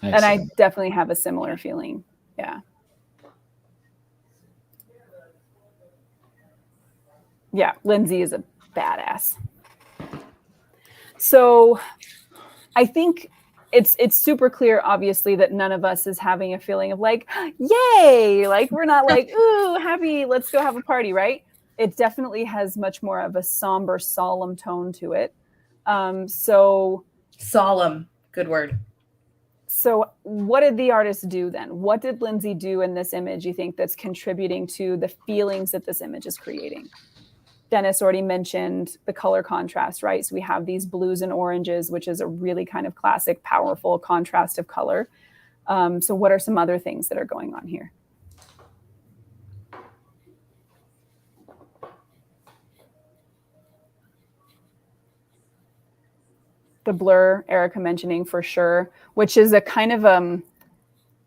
Excellent. And I definitely have a similar feeling. Yeah. Yeah, Lindsay is a badass. So I think it's super clear, obviously, that none of us is having a feeling of like, yay, like we're not like, ooh, happy, let's go have a party, right? It definitely has much more of a somber, solemn tone to it. So solemn, good word. So what did the artist do then? What did Lindsay do in this image, you think, that's contributing to the feelings that this image is creating? Dennis already mentioned the color contrast, right? So we have these blues and oranges, which is a really kind of classic, powerful contrast of color. So what are some other things that are going on here? The blur, Erica mentioning for sure, which is a kind of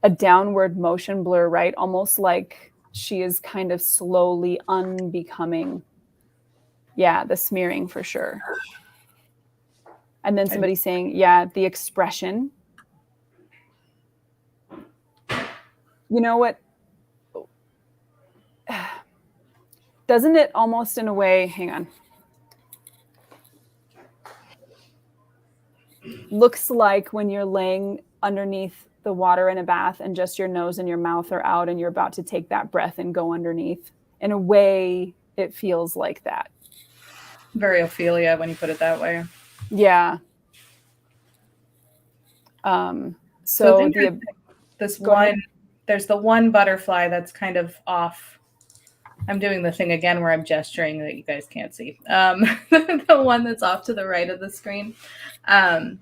a downward motion blur, right? Almost like she is kind of slowly unbecoming. Yeah, the smearing for sure. And then somebody saying, yeah, the expression. You know what? Doesn't it almost in a way, hang on. Looks like when you're laying underneath the water in a bath and just your nose and your mouth are out and you're about to take that breath and go underneath. In a way, it feels like that. Very Ophelia when you put it that way. Yeah. So there's the one butterfly that's kind of off. I'm doing the thing again where I'm gesturing that you guys can't see. The one that's off to the right of the screen. And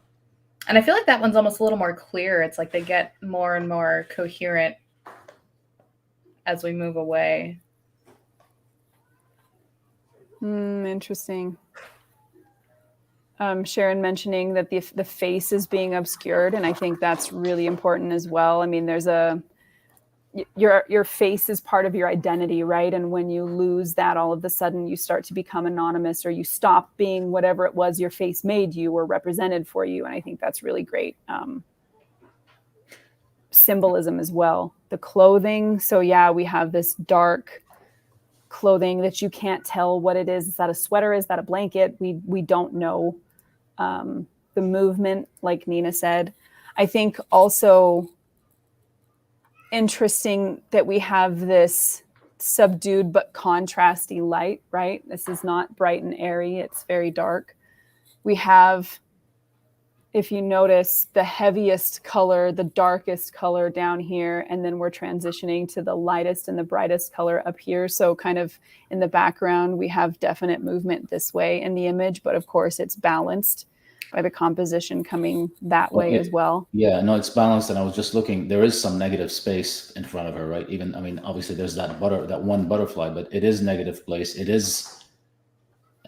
I feel like that one's almost a little more clear. It's like they get more and more coherent as we move away. Interesting. Sharon mentioning that the face is being obscured, and I think that's really important as well. I mean, there's your face is part of your identity, right? And when you lose that, all of a sudden you start to become anonymous, or you stop being whatever it was your face made you or represented for you. And I think that's really great symbolism as well. The clothing. So yeah, we have this dark clothing that you can't tell what it is. Is that a sweater? Is that a blanket? We don't know. The movement, like Nina said. I think also interesting that we have this subdued but contrasty light, right? This is not bright and airy. It's very dark. We have, if you notice, the heaviest color, the darkest color down here, and then we're transitioning to the lightest and the brightest color up here. So kind of in the background, we have definite movement this way in the image, but of course it's balanced by the composition coming that way as well. Yeah, no, it's balanced. And I was just looking, there is some negative space in front of her, right? Even, I mean, obviously there's that one butterfly, but it is negative place. It is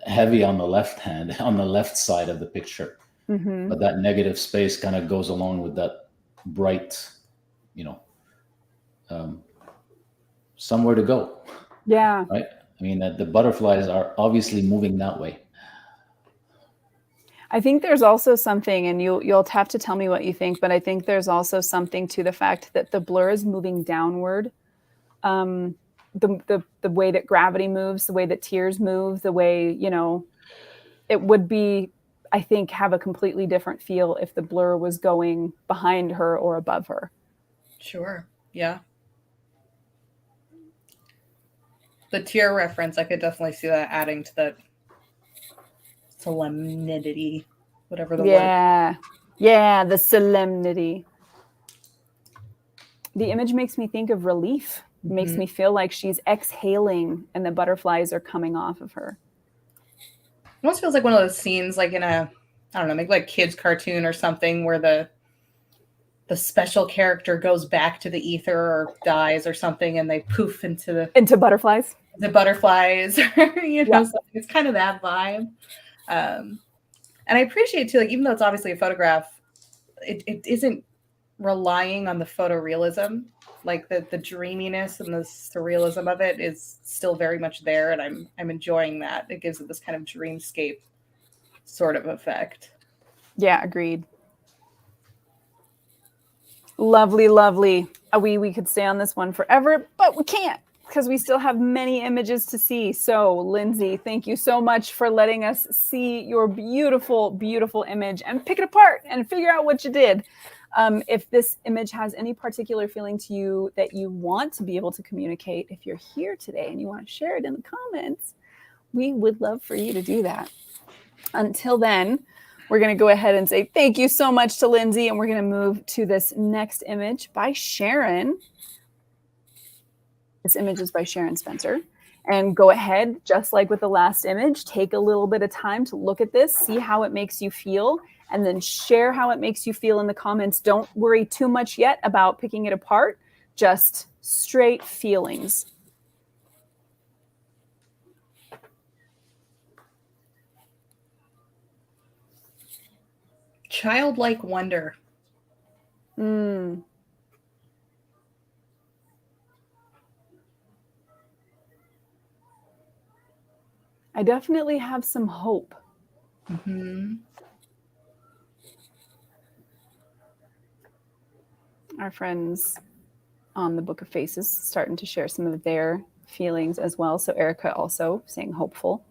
heavy on the left hand, on the left side of the picture. Mm-hmm. But that negative space kind of goes along with that bright, somewhere to go, Yeah. right? I mean, the butterflies are obviously moving that way. I think there's also something, and you'll have to tell me what you think, but I think there's also something to the fact that the blur is moving downward. The way that gravity moves, the way that tears move, the way, you know, it would be, I think, have a completely different feel if the blur was going behind her or above her. Sure. Yeah. The tear reference, I could definitely see that adding to that solemnity, whatever the word. Yeah, the solemnity. The image makes me think of relief. It makes me feel like she's exhaling and the butterflies are coming off of her. It almost feels like one of those scenes, like in a, I don't know, maybe like kids' cartoon or something, where the special character goes back to the ether or dies or something, and they poof into butterflies. The butterflies, you know, so it's kind of that vibe. And I appreciate too, like, even though it's obviously a photograph, it isn't relying on the photorealism. Like the dreaminess and the surrealism of it is still very much there, and I'm enjoying that. It gives it this kind of dreamscape sort of effect. Yeah, agreed. Lovely, lovely. We could stay on this one forever, but we can't because we still have many images to see. So, Lindsay, thank you so much for letting us see your beautiful, beautiful image and pick it apart and figure out what you did. If this image has any particular feeling to you that you want to be able to communicate, if you're here today and you want to share it in the comments, we would love for you to do that. Until then, we're going to go ahead and say thank you so much to Lindsay, and we're going to move to this next image by Sharon. This image is by Sharon Spencer. And go ahead, just like with the last image, take a little bit of time to look at this, see how it makes you feel, and then share how it makes you feel in the comments. Don't worry too much yet about picking it apart, just straight feelings. Childlike wonder. I definitely have some hope. Our friends on the Book of Faces starting to share some of their feelings as well. So Erica also saying hopeful.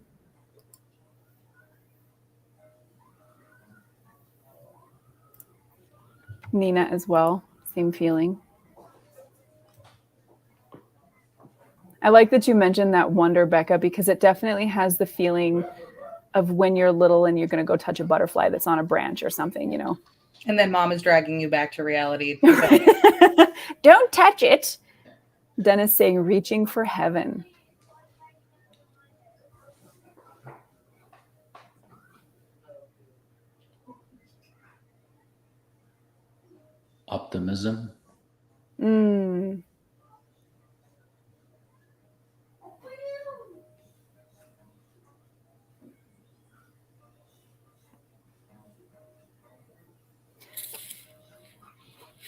Nina as well, same feeling. I like that you mentioned that wonder, Becca, because it definitely has the feeling of when you're little and you're going to go touch a butterfly that's on a branch or something, you know. And then mom is dragging you back to reality. Don't touch it. Dennis saying, reaching for heaven. Optimism.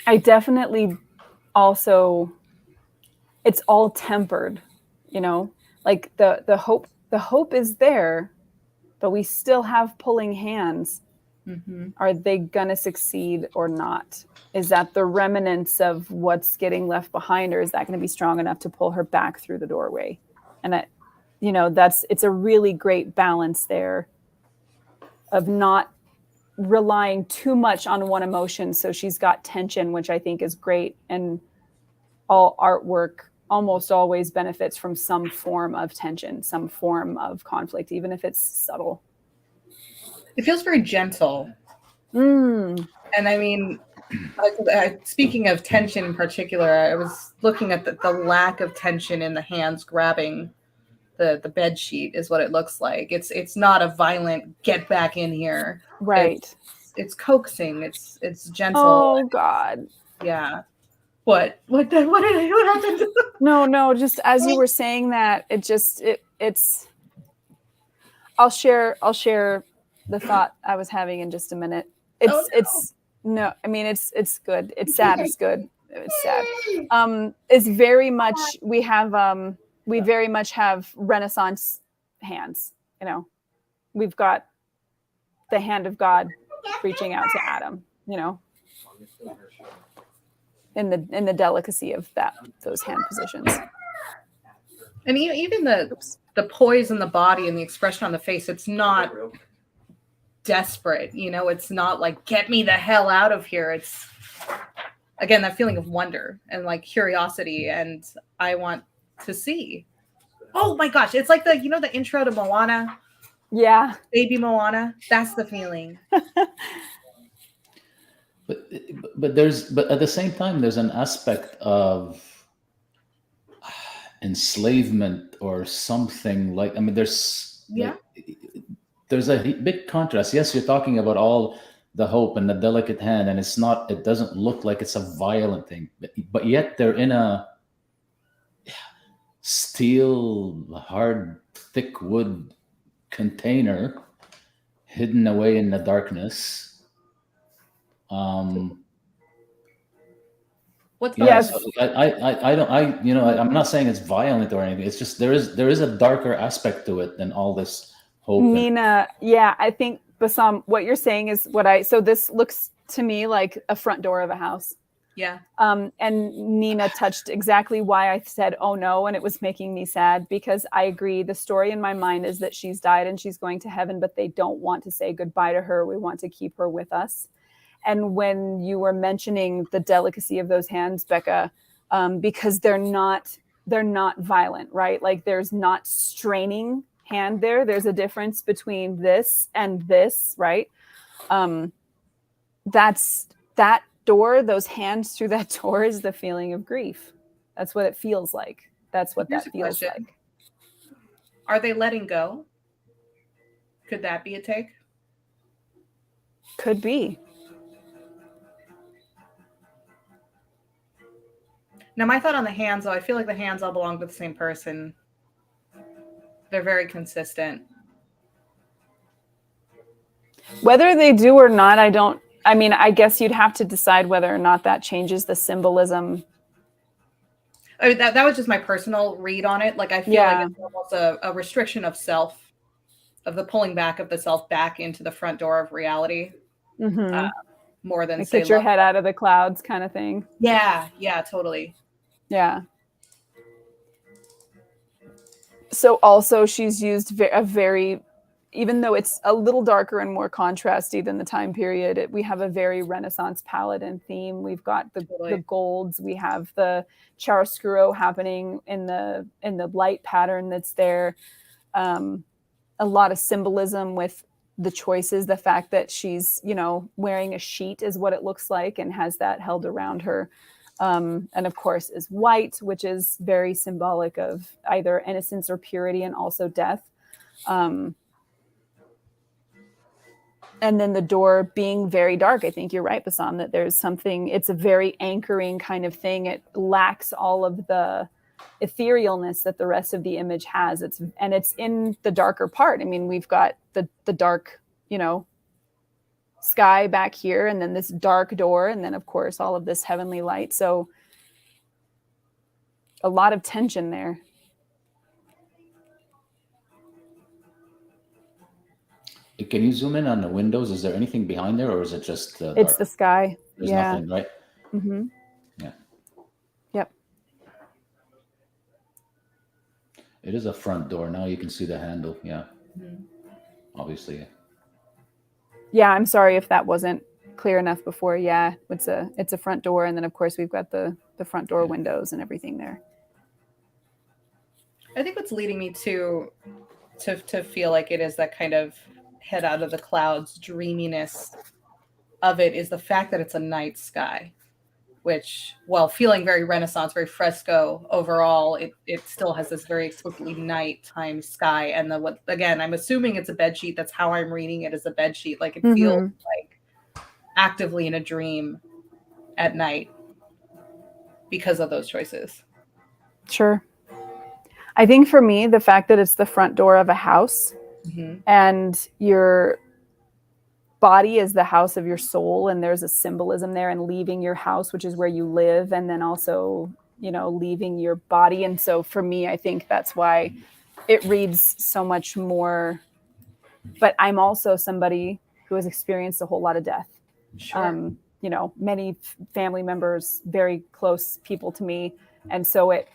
I definitely also, it's all tempered, you know, like the hope is there, but we still have pulling hands. Are they going to succeed or not? Is that the remnants of what's getting left behind, or is that going to be strong enough to pull her back through the doorway? And you know, it's a really great balance there of not relying too much on one emotion. So she's got tension, which I think is great. And all artwork almost always benefits from some form of tension, some form of conflict, even if it's subtle. It feels very gentle. And I mean, speaking of tension in particular, I was looking at the lack of tension in the hands grabbing the bed sheet is what it looks like. It's not a violent get back in here. Right. It's coaxing. It's gentle. Oh God. Yeah. What happened? No, just as you were saying that, it's I'll share the thought I was having in just a minute. It's good. It's sad. It's good. it's sad. Is very much, we very much have Renaissance hands. You know, we've got the hand of God reaching out to Adam, you know, in the delicacy of those hand positions. And even the poise in the body and the expression on the face, it's not desperate, you know, it's not like, get me the hell out of here. It's, again, that feeling of wonder and like curiosity, and I want to see. Oh my gosh, it's like the intro to Moana. Yeah. Baby Moana. That's the feeling. But at the same time, there's an aspect of enslavement or something like, I mean, there's a big contrast. Yes, you're talking about all the hope and the delicate hand, and it doesn't look like it's a violent thing, but yet they're in a steel, hard, thick wood container hidden away in the darkness. What's yes. I'm not saying it's violent or anything. It's just there is a darker aspect to it than all this hope. Nina, I think, Bassam, what you're saying is so this looks to me like a front door of a house. Yeah. And Nina touched exactly why I said, oh no, and it was making me sad, because I agree. The story in my mind is that she's died and she's going to heaven, but they don't want to say goodbye to her. We want to keep her with us. And when you were mentioning the delicacy of those hands, Becca, because they're not violent, right? Like there's not straining hand there. There's a difference between this and this, right? That's that door, those hands through that door is the feeling of grief. That's what it feels like. That's what that feels like. Are they letting go? Could that be a take? Could be. Now, my thought on the hands, though, I feel like the hands all belong to the same person. They're very consistent. Whether they do or not, I guess you'd have to decide whether or not that changes the symbolism. I mean, that was just my personal read on it. Like, I feel like it's almost a restriction of self, of the pulling back of the self back into the front door of reality. Mm-hmm. More than, like, say, get your head out of the clouds kind of thing. Yeah, totally. Yeah. So also she's used a very, even though it's a little darker and more contrasty than the time period, we have a very Renaissance palette and theme. We've got the golds, we have the chiaroscuro happening in the light pattern that's there. A lot of symbolism with the choices, the fact that she's, wearing a sheet is what it looks like and has that held around her. And of course is white, which is very symbolic of either innocence or purity and also death. And then the door being very dark. I think you're right, Bassam, that there's something, it's a very anchoring kind of thing. It lacks all of the etherealness that the rest of the image has. It's in the darker part. I mean, we've got the dark, sky back here, and then this dark door, and then of course all of this heavenly light. So a lot of tension there. Can you zoom in on the windows? Is there anything behind there, or is it just it's dark? The sky? There's nothing, right? Mm-hmm. Yeah. Yep. It is a front door. Now you can see the handle. Yeah. Mm-hmm. Obviously. Yeah, I'm sorry if that wasn't clear enough before. Yeah, it's a front door, and then of course we've got the front door windows and everything there. I think what's leading me to feel like it is that kind of head out of the clouds dreaminess of it is the fact that it's a night sky, which, while feeling very Renaissance, very fresco overall, it still has this very explicitly nighttime sky. And again, I'm assuming it's a bed sheet. That's how I'm reading it, as a bed sheet. Like, it feels like actively in a dream at night because of those choices. Sure. I think for me, the fact that it's the front door of a house, and you're body is the house of your soul, and there's a symbolism there, and leaving your house, which is where you live, and then also, you know, leaving your body. And so for me, I think that's why it reads so much more. But I'm also somebody who has experienced a whole lot of death. Sure. You know, many family members, very close people to me. And so it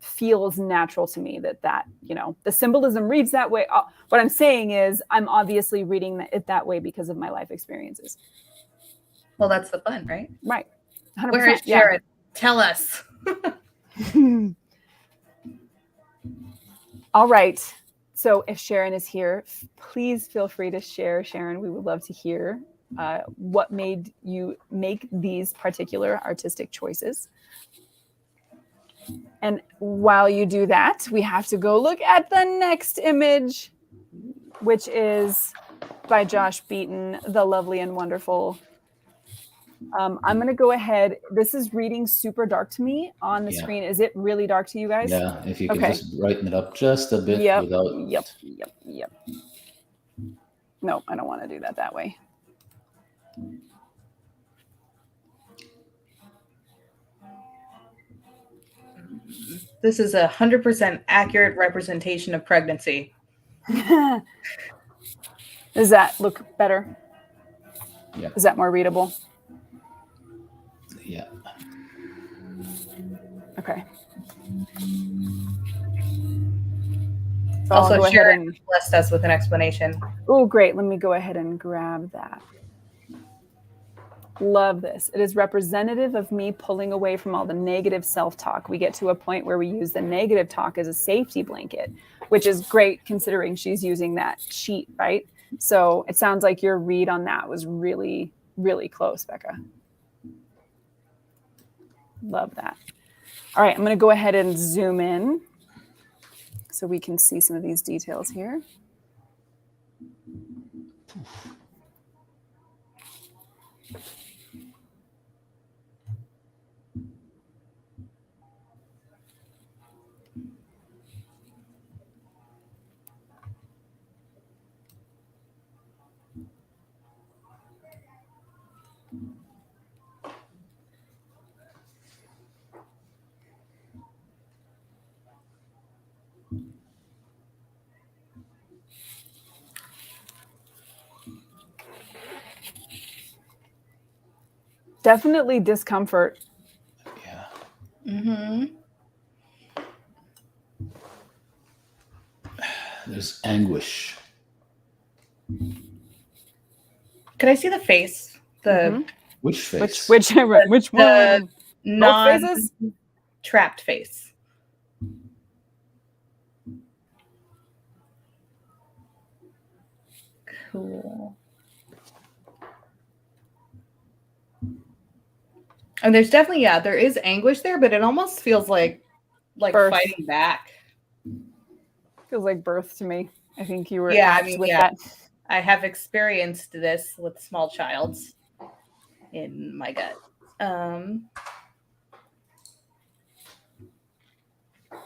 feels natural to me that, you know, the symbolism reads that way. What I'm saying is I'm obviously reading it that way because of my life experiences. Well, that's the fun, right? Right. 100%. Where is Sharon? Tell us. All right. So if Sharon is here, please feel free to share, Sharon. We would love to hear what made you make these particular artistic choices. And while you do that, we have to go look at the next image, which is by Josh Beaton, the lovely and wonderful. I'm going to go ahead. This is reading super dark to me on the screen. Is it really dark to you guys? Yeah, if you can just brighten it up just a bit without... Yep. No, I don't want to do that way. This is 100% accurate representation of pregnancy. Does that look better? Yeah. Is that more readable? Yeah. Okay. Also, Sharon blessed us with an explanation. Oh, great. Let me go ahead and grab that. Love this. It is representative of me pulling away from all the negative self-talk. We get to a point where we use the negative talk as a safety blanket, which is great considering she's using that sheet, right? So it sounds like your read on that was really, really close, Becca. Love that. All right, I'm going to go ahead and zoom in so we can see some of these details here. Definitely discomfort. Yeah. Mm-hmm. There's anguish. Could I see the face? Which face? Which one? Both faces? Trapped face. Cool. And there's definitely, there is anguish there, but it almost feels like birth. Fighting back. Feels like birth to me. I think you were that. I have experienced this with small childs in my gut.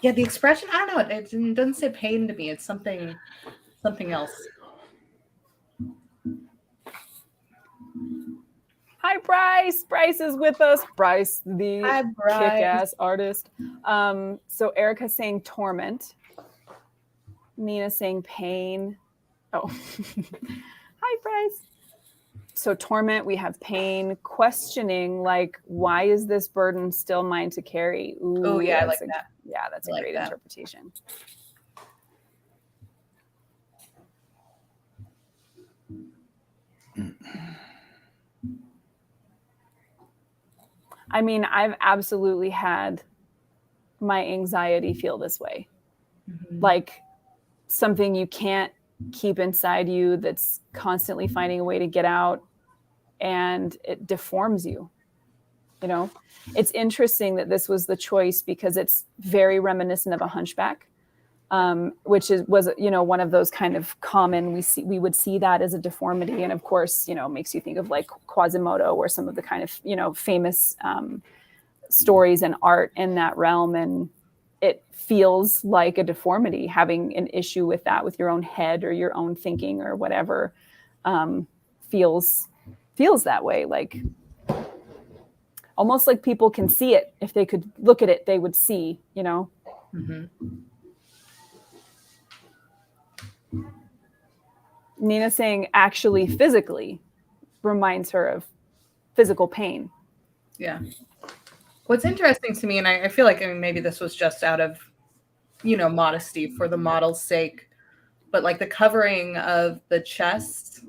Yeah, the expression, I don't know. It doesn't say pain to me. It's something else. Hi, Bryce. Bryce is with us. Bryce, the kick-ass artist. So Erica's saying torment. Nina's saying pain. Oh, hi, Bryce. So torment, we have pain, questioning, like, why is this burden still mine to carry? Ooh, oh, yeah, I like that. Yeah, that's a great interpretation. I mean, I've absolutely had my anxiety feel this way. Mm-hmm. Like something you can't keep inside you that's constantly finding a way to get out, and it deforms you. You know, it's interesting that this was the choice because it's very reminiscent of a hunchback, which was one of those kind of common, we would see that as a deformity. And of course, makes you think of like Quasimodo or some of the kind of, famous stories and art in that realm. And it feels like a deformity, having an issue with that, with your own head or your own thinking or whatever, feels that way. Like almost like people can see it. If they could look at it, they would see, you know? Mm-hmm. Nina saying actually physically reminds her of physical pain. Yeah. What's interesting to me, and I feel like, I mean, maybe this was just out of, you know, modesty for the model's sake, but like the covering of the chest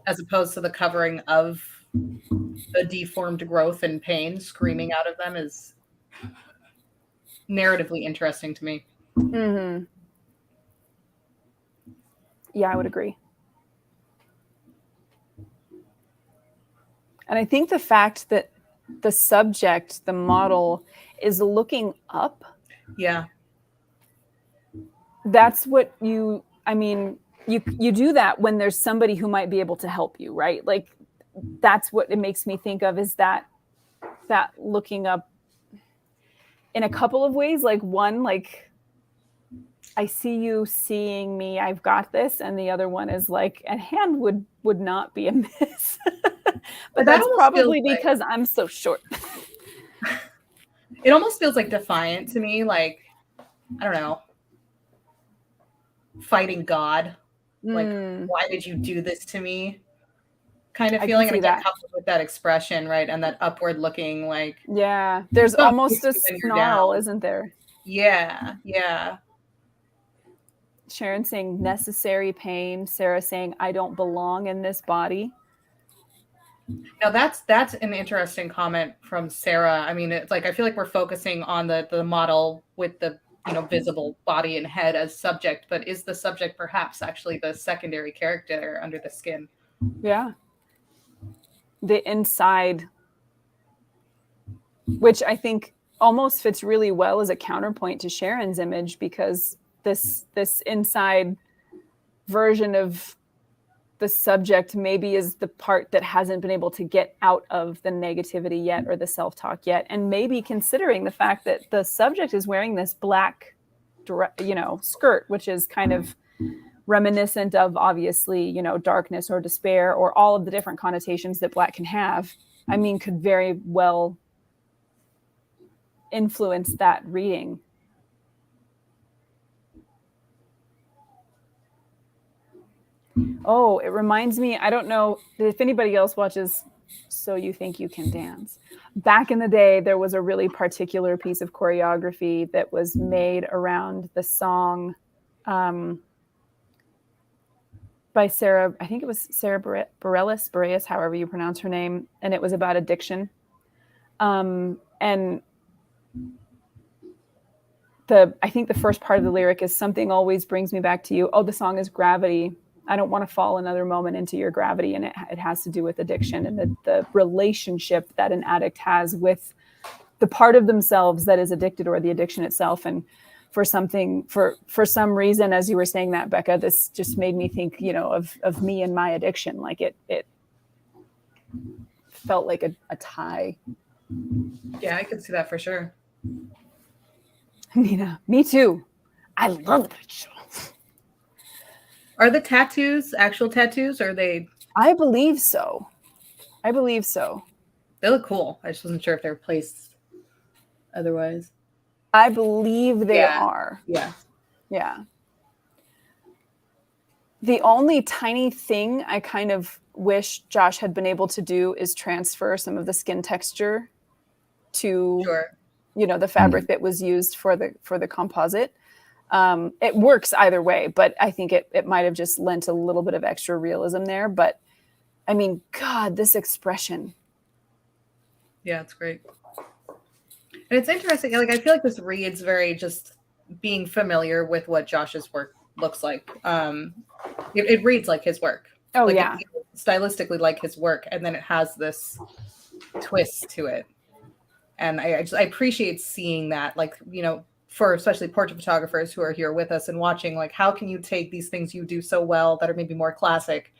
as opposed to the covering of the deformed growth and pain screaming out of them is narratively interesting to me. Mm-hmm. Yeah, I would agree. And I think the fact that the subject, the model, is looking up. Yeah. That's what you do that when there's somebody who might be able to help you, right? Like that's what it makes me think of, is that looking up in a couple of ways. Like one, like I see you seeing me, I've got this. And the other one is like a hand would not be amiss. But that's probably because I'm so short. It almost feels like defiant to me. Like, I don't know, fighting God. Like, why did you do this to me? Kind of feeling. And again, coupled with that expression, right? And that upward looking, like. Yeah. There's almost a snarl, isn't there? Yeah. Yeah. Sharon saying necessary pain. Sarah saying, I don't belong in this body. Now that's an interesting comment from Sarah. I mean, it's like I feel like we're focusing on the model with the, you know, visible body and head as subject, but is the subject perhaps actually the secondary character under the skin? Yeah. The inside, which I think almost fits really well as a counterpoint to Sharon's image, because this inside version of the subject maybe is the part that hasn't been able to get out of the negativity yet, or the self-talk yet. And maybe considering the fact that the subject is wearing this black, you know, skirt, which is kind of reminiscent of obviously, you know, darkness or despair or all of the different connotations that black can have. I mean, could very well influence that reading. Oh, it reminds me, I don't know if anybody else watches So You Think You Can Dance. Back in the day, there was a really particular piece of choreography that was made around the song by Sarah, I think it was Sarah Bareilles, however you pronounce her name, and it was about addiction. And I think the first part of the lyric is something always brings me back to you. Oh, the song is Gravity. I don't want to fall another moment into your gravity. And it has to do with addiction and the relationship that an addict has with the part of themselves that is addicted, or the addiction itself. And for some reason, as you were saying that, Becca, this just made me think, you know, of me and my addiction. Like it felt like a tie. Yeah, I could see that for sure. Nina, me too. I love that show. Are the tattoos actual tattoos, or are they? I believe so. They look cool. I just wasn't sure if they're placed otherwise. I believe they are. Yeah. Yeah. The only tiny thing I kind of wish Josh had been able to do is transfer some of the skin texture to, you know, the fabric that was used for the composite. It works either way, but I think it might have just lent a little bit of extra realism there. But I mean, God, this expression. Yeah, it's great. And it's interesting. Like, I feel like this reads very just being familiar with what Josh's work looks like. It reads like his work. Oh, like yeah. Stylistically like his work. And then it has this twist to it. And I appreciate seeing that, like, you know, for especially portrait photographers who are here with us and watching, like, how can you take these things you do so well that are maybe more classic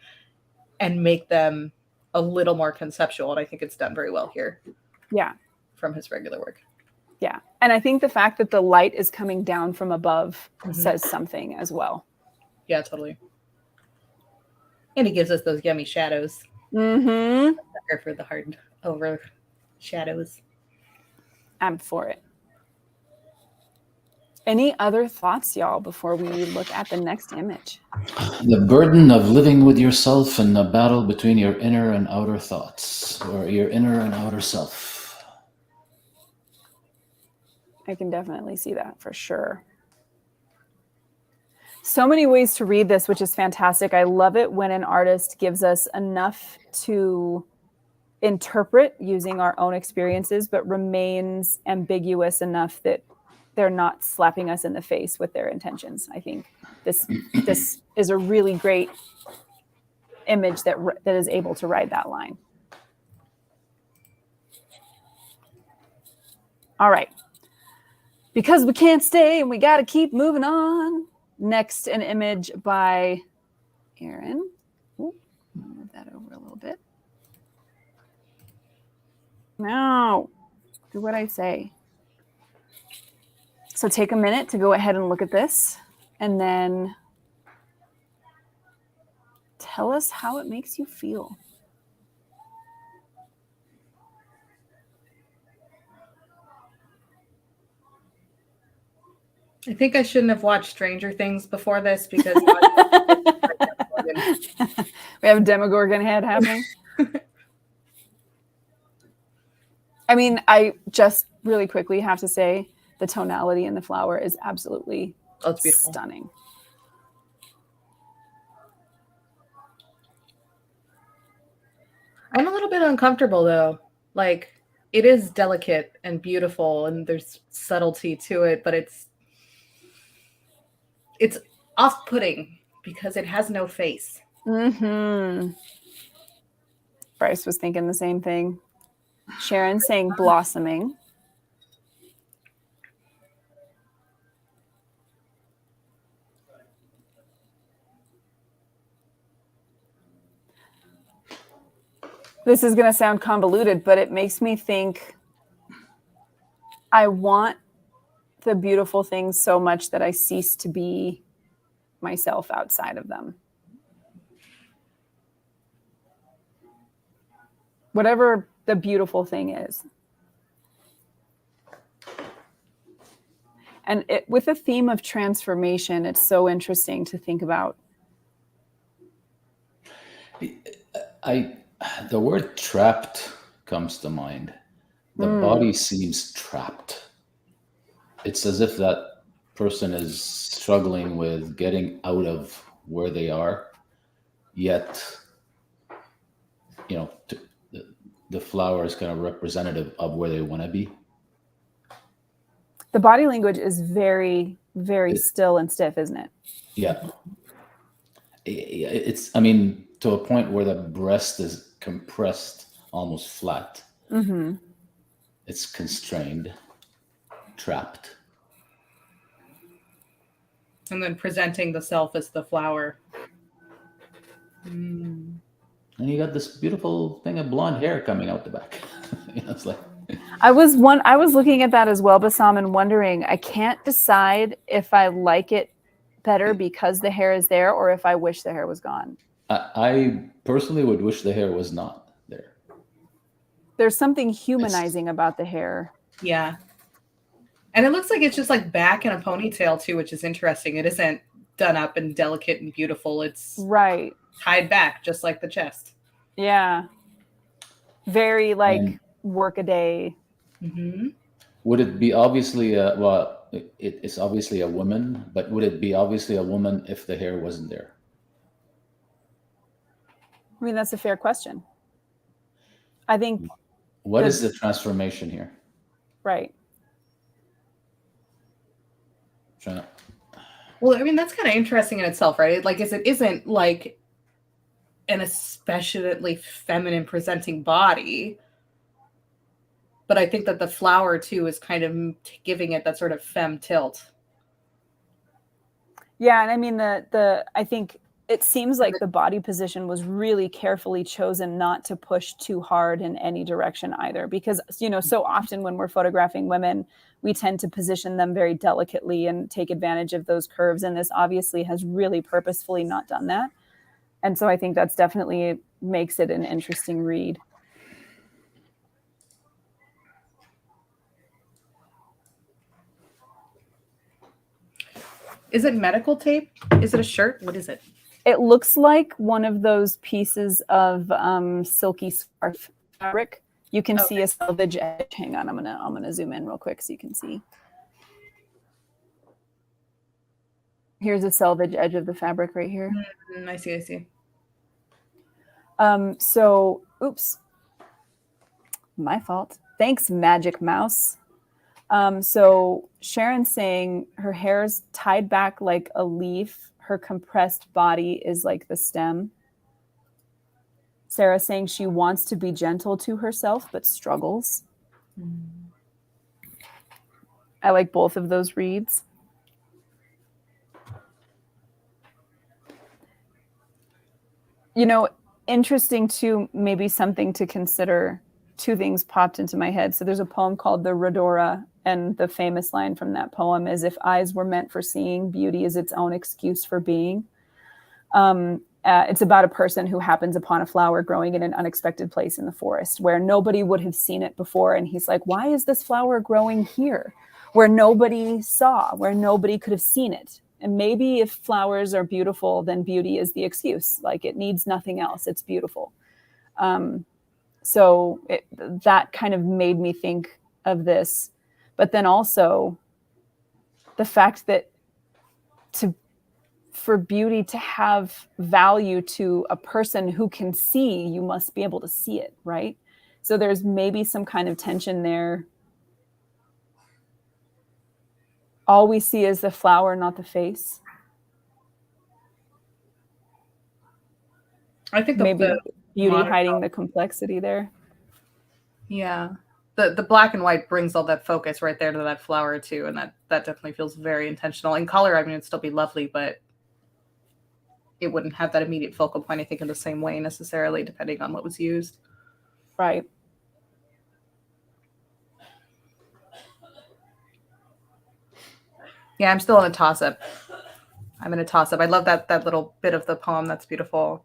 and make them a little more conceptual? And I think it's done very well here. Yeah. From his regular work. Yeah. And I think the fact that the light is coming down from above says something as well. Yeah, totally. And he gives us those yummy shadows. Mm-hmm. Sucker for the hard over shadows. I'm for it. Any other thoughts, y'all, before we look at the next image? The burden of living with yourself and the battle between your inner and outer thoughts, or your inner and outer self. I can definitely see that for sure. So many ways to read this, which is fantastic. I love it when an artist gives us enough to interpret using our own experiences, but remains ambiguous enough that they're not slapping us in the face with their intentions. I think this is a really great image that is able to ride that line. All right. Because we can't stay and we got to keep moving on. Next, an image by Aaron. Ooh, move that over a little bit. No, do what I say. So take a minute to go ahead and look at this and then tell us how it makes you feel. I think I shouldn't have watched Stranger Things before this because we have a Demogorgon head happening. I mean, I just really quickly have to say the tonality in the flower is absolutely stunning. I'm a little bit uncomfortable though. Like, it is delicate and beautiful and there's subtlety to it, but it's off-putting because it has no face. Mm-hmm. Bryce was thinking the same thing. Sharon saying blossoming. This is going to sound convoluted, but it makes me think I want the beautiful things so much that I cease to be myself outside of them. Whatever the beautiful thing is. And with a theme of transformation, it's so interesting to think about. The word trapped comes to mind. The body seems trapped. It's as if that person is struggling with getting out of where they are, yet, the flower is kind of representative of where they want to be. The body language is very, very still and stiff, isn't it? Yeah. It's, I mean, to a point where the breast is compressed almost flat. Mm-hmm. It's constrained, trapped. And then presenting the self as the flower. And you got this beautiful thing of blonde hair coming out the back. It's like I was looking at that as well, Bassam, and wondering, I can't decide if I like it better because the hair is there or if I wish the hair was gone. I personally would wish the hair was not there. There's something humanizing about the hair. Yeah. And it looks like it's just like back in a ponytail too, which is interesting. It isn't done up and delicate and beautiful. It's right tied back, just like the chest. Yeah. Very like work a day. Mm-hmm. Would it be obviously it's obviously a woman, but would it be obviously a woman if the hair wasn't there? I mean, that's a fair question. I think. What is the transformation here? Right. Well, I mean, that's kind of interesting in itself, right? Like, it isn't like an especially feminine presenting body, but I think that the flower too is kind of giving it that sort of femme tilt. Yeah, and I mean I think it seems like the body position was really carefully chosen not to push too hard in any direction either, because so often when we're photographing women, we tend to position them very delicately and take advantage of those curves, and this obviously has really purposefully not done that. And so I think that's definitely makes it an interesting read. Is it medical tape? Is it a shirt? What is it? It looks like one of those pieces of silky scarf fabric. You can see a selvage edge. Hang on, I'm gonna zoom in real quick so you can see. Here's a selvage edge of the fabric right here. I see. So, oops, my fault. Thanks, Magic Mouse. So Sharon's saying her hair's tied back like a leaf. Her compressed body is like the stem. Sarah saying she wants to be gentle to herself, but struggles. I like both of those reads. You know, interesting too, maybe something to consider. Two things popped into my head. So there's a poem called The Rhodora, and the famous line from that poem is, if eyes were meant for seeing, beauty is its own excuse for being. It's about a person who happens upon a flower growing in an unexpected place in the forest where nobody would have seen it before. And he's like, why is this flower growing here where nobody saw, where nobody could have seen it? And maybe if flowers are beautiful, then beauty is the excuse. Like, it needs nothing else. It's beautiful. So that kind of made me think of this. But then also the fact that for beauty to have value to a person who can see, you must be able to see it, right? So there's maybe some kind of tension there. All we see is the flower, not the face. I think maybe beauty hiding the complexity there. Yeah. The black and white brings all that focus right there to that flower too, and that definitely feels very intentional. In color, I mean, it'd still be lovely, but it wouldn't have that immediate focal point, I think, in the same way necessarily, depending on what was used. Right. Yeah, I'm still in a toss-up. I love that little bit of the poem. That's beautiful.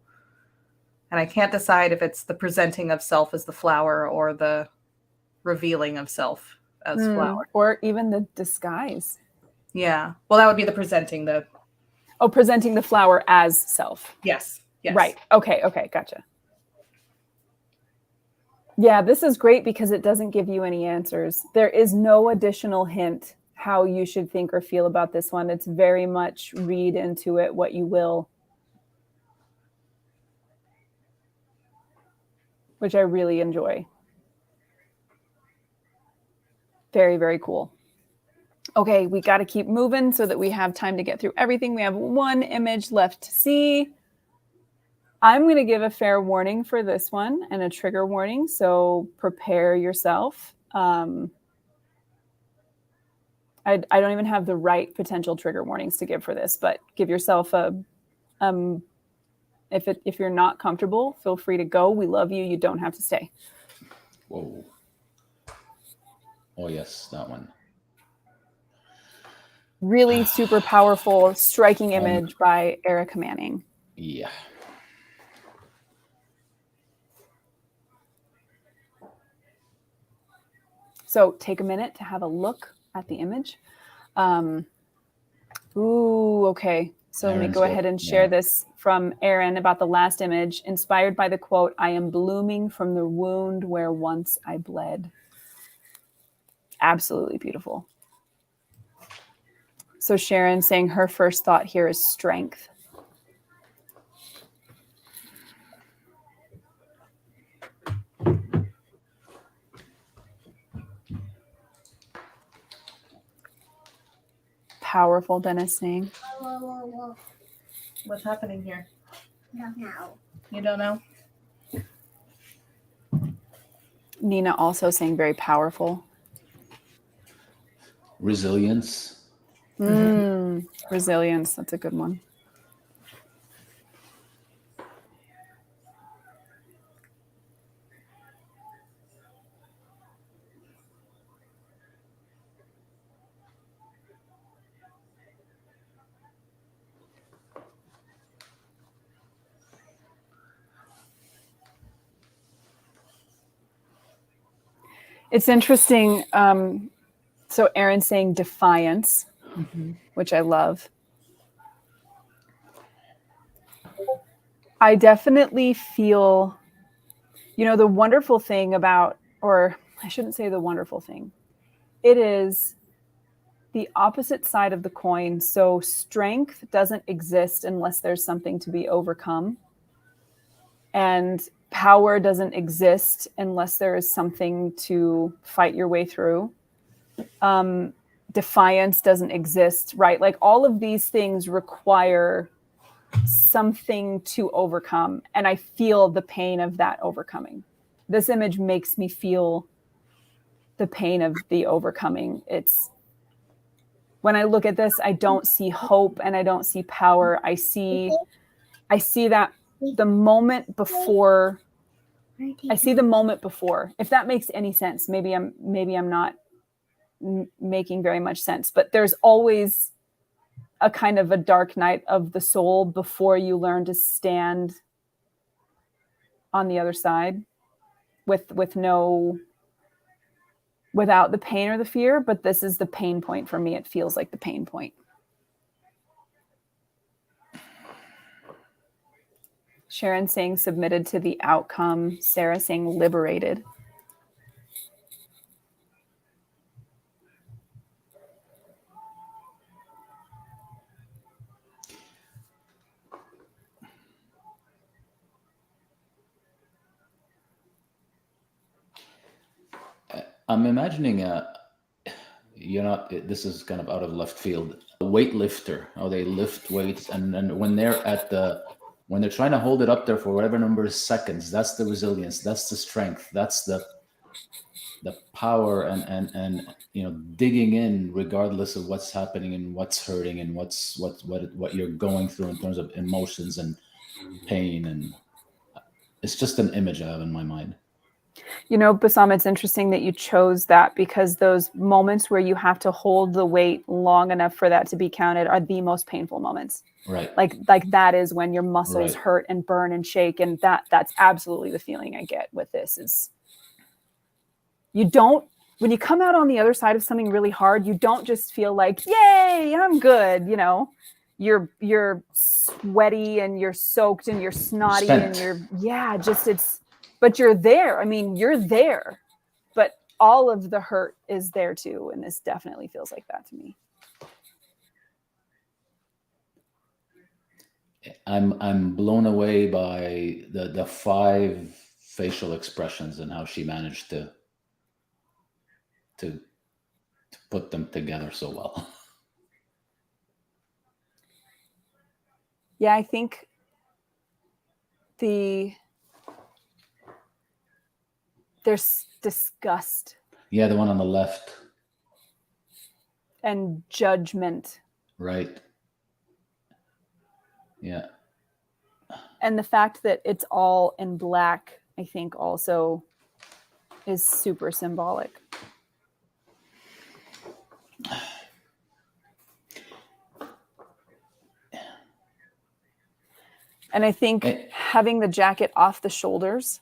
And I can't decide if it's the presenting of self as the flower or the revealing of self as flower. Or even the disguise. Yeah. Well, that would be the presenting presenting the flower as self. Yes. Right. Okay. Gotcha. Yeah, this is great because it doesn't give you any answers. There is no additional hint how you should think or feel about this one. It's very much read into it what you will, which I really enjoy. Very, very cool. Okay, we got to keep moving so that we have time to get through everything. We have one image left to see. I'm going to give a fair warning for this one and a trigger warning, so prepare yourself. I don't even have the right potential trigger warnings to give for this, but give yourself a, if you're not comfortable, feel free to go. We love you. You don't have to stay. Whoa. Oh, yes, that one. Really super powerful, striking image by Erica Manning. Yeah. So take a minute to have a look at the image. Ooh, okay. So let me go ahead and share this from Erin about the last image, inspired by the quote, "I am blooming from the wound where once I bled." Absolutely beautiful. So Sharon saying her first thought here is strength. Powerful, Dennis saying. Whoa. What's happening here? Don't know. You don't know? Nina also saying very powerful. Resilience. Resilience, that's a good one. It's interesting. So Erin's saying defiance, which I love. I definitely feel, the wonderful thing about, or I shouldn't say the wonderful thing, it is the opposite side of the coin. So strength doesn't exist unless there's something to be overcome. And power doesn't exist unless there is something to fight your way through. Defiance doesn't exist, right? Like all of these things require something to overcome. And I feel the pain of that overcoming. This image makes me feel the pain of the overcoming. It's when I look at this, I don't see hope and I don't see power. I see that the moment before, if that makes any sense. Maybe I'm not making very much sense, but there's always a kind of a dark night of the soul before you learn to stand on the other side without the pain or the fear. But this is the pain point for me. It feels like the pain point. Sharon saying submitted to the outcome. Sarah saying liberated. I'm imagining this is kind of out of left field. A weightlifter, how they lift weights, and when they're trying to hold it up there for whatever number of seconds, that's the resilience, that's the strength, that's the power, and digging in regardless of what's happening and what's hurting and what you're going through in terms of emotions and pain. And it's just an image I have in my mind. Bassam, it's interesting that you chose that, because those moments where you have to hold the weight long enough for that to be counted are the most painful moments. Right. Like that is when your muscles hurt and burn and shake. And that's absolutely the feeling I get with this is when you come out on the other side of something really hard, you don't just feel like, yay, I'm good. You're sweaty and you're soaked and you're snotty and but you're there. I mean, you're there, but all of the hurt is there too. And this definitely feels like that to me. I'm blown away by the 5 facial expressions and how she managed to put them together so well. Yeah, I think there's disgust. Yeah, the one on the left. And judgment. Right. Yeah. And the fact that it's all in black, I think also is super symbolic. And I think having the jacket off the shoulders,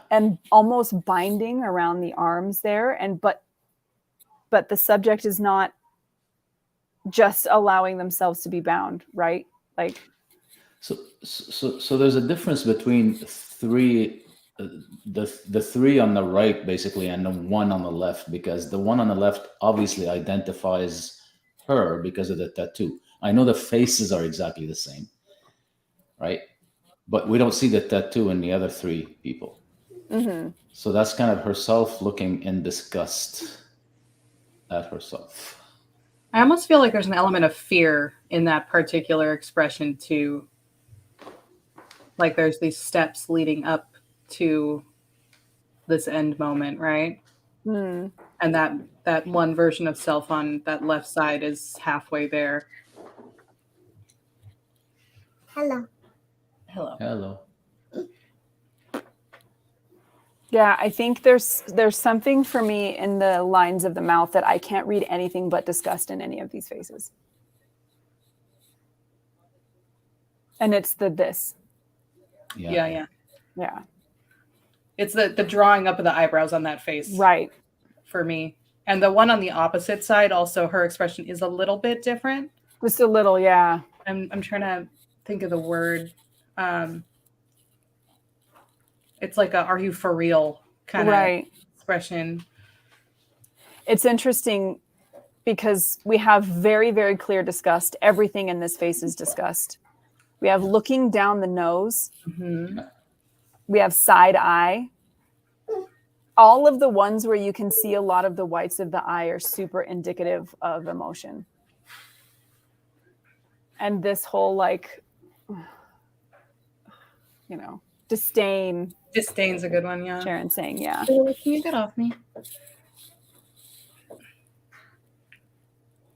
and almost binding around the arms there, but the subject is not just allowing themselves to be bound, right? Like, so there's a difference between the 3 on the right basically and the 1 on the left, because the 1 on the left obviously identifies her because of the tattoo. I know the faces are exactly the same, right? But we don't see the tattoo in the other 3 people. Mm-hmm. So that's kind of herself looking in disgust at herself. I almost feel like there's an element of fear in that particular expression too. Like there's these steps leading up to this end moment, right? Mm. And that one version of self on that left side is halfway there. Hello. Yeah, I think there's something for me in the lines of the mouth that I can't read anything but disgust in any of these faces. And it's this. Yeah. Yeah. It's the drawing up of the eyebrows on that face. Right. for me. And the one on the opposite side, also her expression is a little bit different. Just a little, yeah. I'm trying to think of the word. It's like a "Are you for real?" kind of expression. It's interesting because we have very, very clear disgust. Everything in this face is disgust. We have looking down the nose. Mm-hmm. We have side eye. All of the ones where you can see a lot of the whites of the eye are super indicative of emotion. And this whole like, you know, disdain. Disdain's a good one, yeah. Sharon saying, yeah. Can you get off me?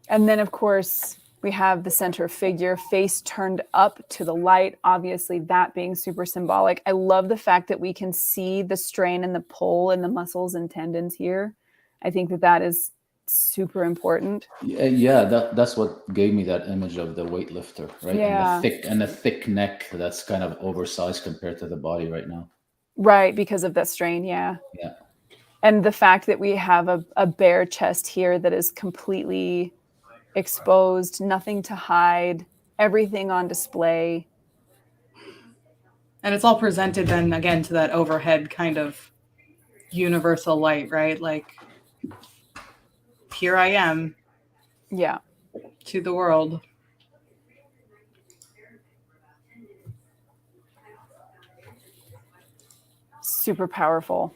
And then, of course, we have the center figure, face turned up to the light, obviously that being super symbolic. I love the fact that we can see the strain and the pull in the muscles and tendons here. I think that that is super important. Yeah, that's what gave me that image of the weightlifter, right? Yeah. And the thick neck that's kind of oversized compared to the body right now. Right, because of that strain, yeah. Yeah. And the fact that we have a bare chest here that is completely exposed, nothing to hide, everything on display. And it's all presented then again to that overhead kind of universal light, right? Like, here I am. Yeah. To the world. Super powerful.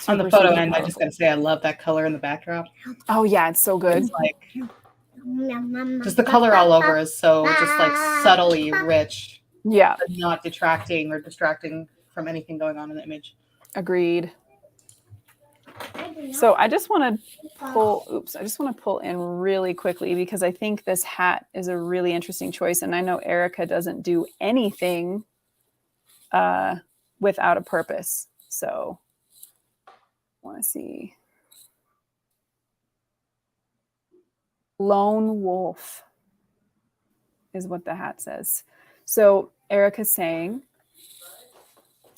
On the photo end, I just got to say, I love that color in the backdrop. Oh yeah, it's so good. It's like, just the color all over is so just like subtly rich. Yeah. Not detracting or distracting from anything going on in the image. Agreed. So I just want to pull in really quickly because I think this hat is a really interesting choice. And I know Erica doesn't do anything without a purpose. So I want to see. Lone wolf is what the hat says. So Erica's saying,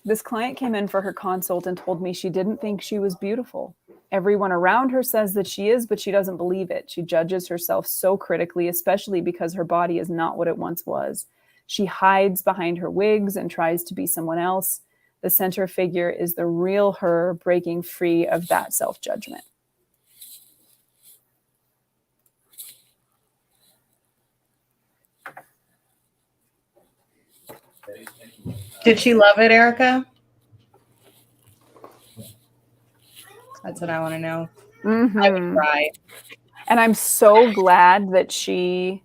this client came in for her consult and told me she didn't think she was beautiful. Everyone around her says that she is, but she doesn't believe it. She judges herself so critically, especially because her body is not what it once was. She hides behind her wigs and tries to be someone else. The center figure is the real her breaking free of that self-judgment. Did she love it, Erica? That's what I want to know. Mm-hmm. I would cry. And I'm so glad that she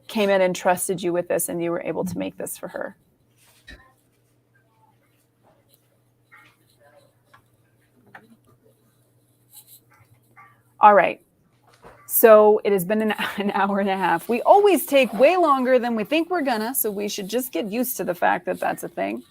came in and trusted you with this and you were able to make this for her. All right. So it has been an hour and a half. We always take way longer than we think we're gonna, so we should just get used to the fact that that's a thing.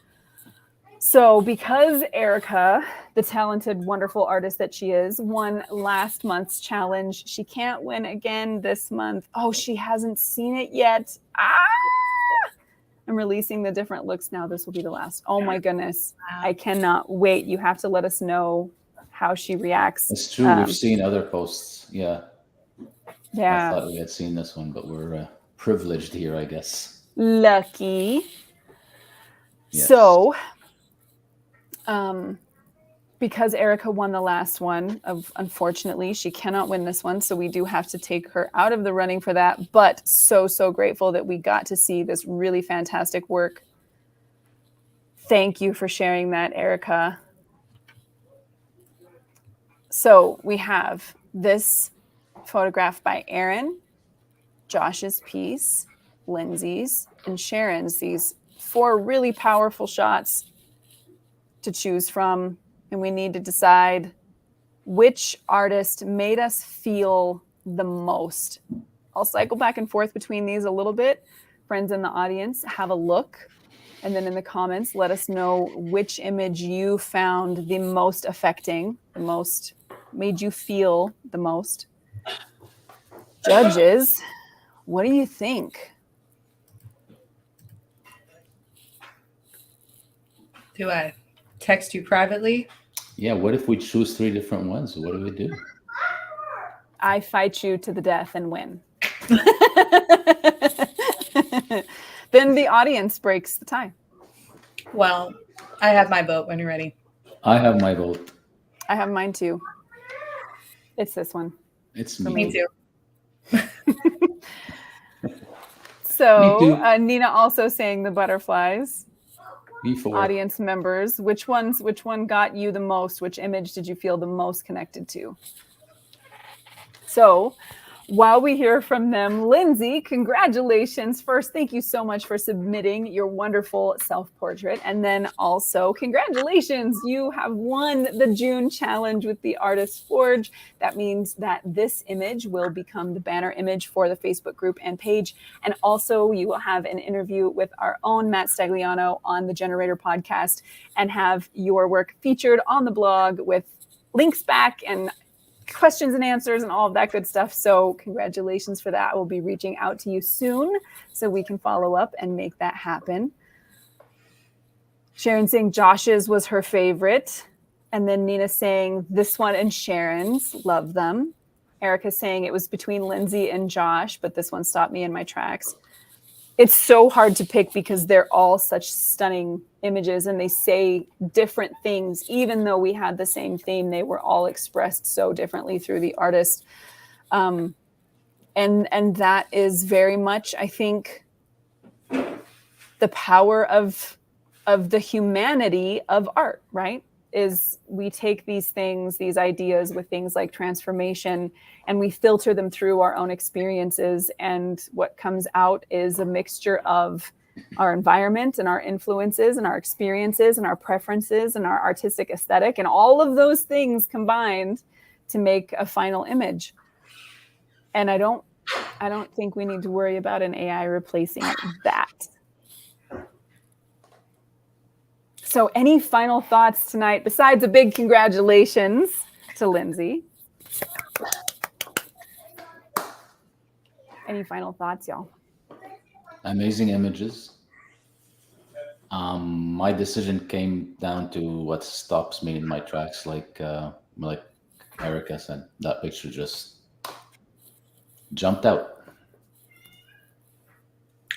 So because Erica, the talented, wonderful artist that she is, won last month's challenge, she can't win again this month. Oh, she hasn't seen it yet. I'm releasing the different looks now. This will be the last. Oh my goodness. I cannot wait. You have to let us know how she reacts. It's true. We've seen other posts. Yeah. Yeah. I thought we had seen this one, but we're privileged here, I guess. Lucky. Yes. So, because Erica won the last one, unfortunately, she cannot win this one. So we do have to take her out of the running for that. But so grateful that we got to see this really fantastic work. Thank you for sharing that, Erica. So we have this photograph by Aaron, Josh's piece, Lindsay's, and Sharon's. These 4 really powerful shots to choose from. And we need to decide which artist made us feel the most. I'll cycle back and forth between these a little bit. Friends in the audience, have a look. And then in the comments, let us know which image you found the most affecting, the most made you feel the most. Judges, what do you think? Do I text you privately? Yeah, what if we choose 3 different ones? What do we do? I fight you to the death and win. Then the audience breaks the tie. Well, I have my vote when you're ready. I have my vote. I have mine too. It's this one. It's For me. Me too. So Me too. Nina also saying the butterflies. Before. Audience members, which one got you the most? Which image did you feel the most connected to? So while we hear from them, Lindsay, congratulations. First, thank you so much for submitting your wonderful self-portrait. And then also, congratulations, you have won the June challenge with the Artist Forge. That means that this image will become the banner image for the Facebook group and page. And also, you will have an interview with our own Matt Stagliano on the Generator podcast and have your work featured on the blog with links back and questions and answers and all of that good stuff. So congratulations for that. We'll be reaching out to you soon so we can follow up and make that happen. Sharon saying Josh's was her favorite. And then Nina saying this one and Sharon's, love them. Erica saying it was between Lindsay and Josh, but this one stopped me in my tracks. It's so hard to pick because they're all such stunning images and they say different things. Even though we had the same theme, they were all expressed so differently through the artist. And that is very much, I think, the power of the humanity of art, right? Is we take these things, these ideas with things like transformation, and we filter them through our own experiences. And what comes out is a mixture of our environment and our influences and our experiences and our preferences and our artistic aesthetic and all of those things combined to make a final image. And I don't think we need to worry about an AI replacing that. So any final thoughts tonight, besides a big congratulations to Lindsay? Any final thoughts, y'all? Amazing images. My decision came down to what stops me in my tracks, like Erica said. That picture just jumped out.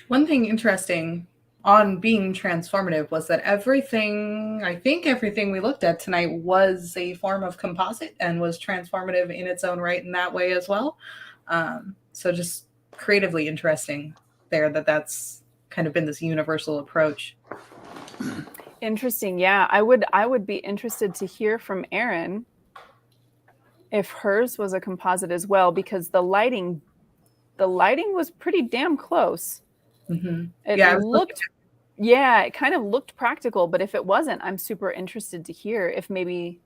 One thing interesting on being transformative was that everything we looked at tonight was a form of composite and was transformative in its own right in that way as well. So just creatively interesting there that's kind of been this universal approach. Interesting. Yeah, I would be interested to hear from Erin if hers was a composite as well, because the lighting was pretty damn close. Mm-hmm. It kind of looked practical, but if it wasn't, I'm super interested to hear if maybe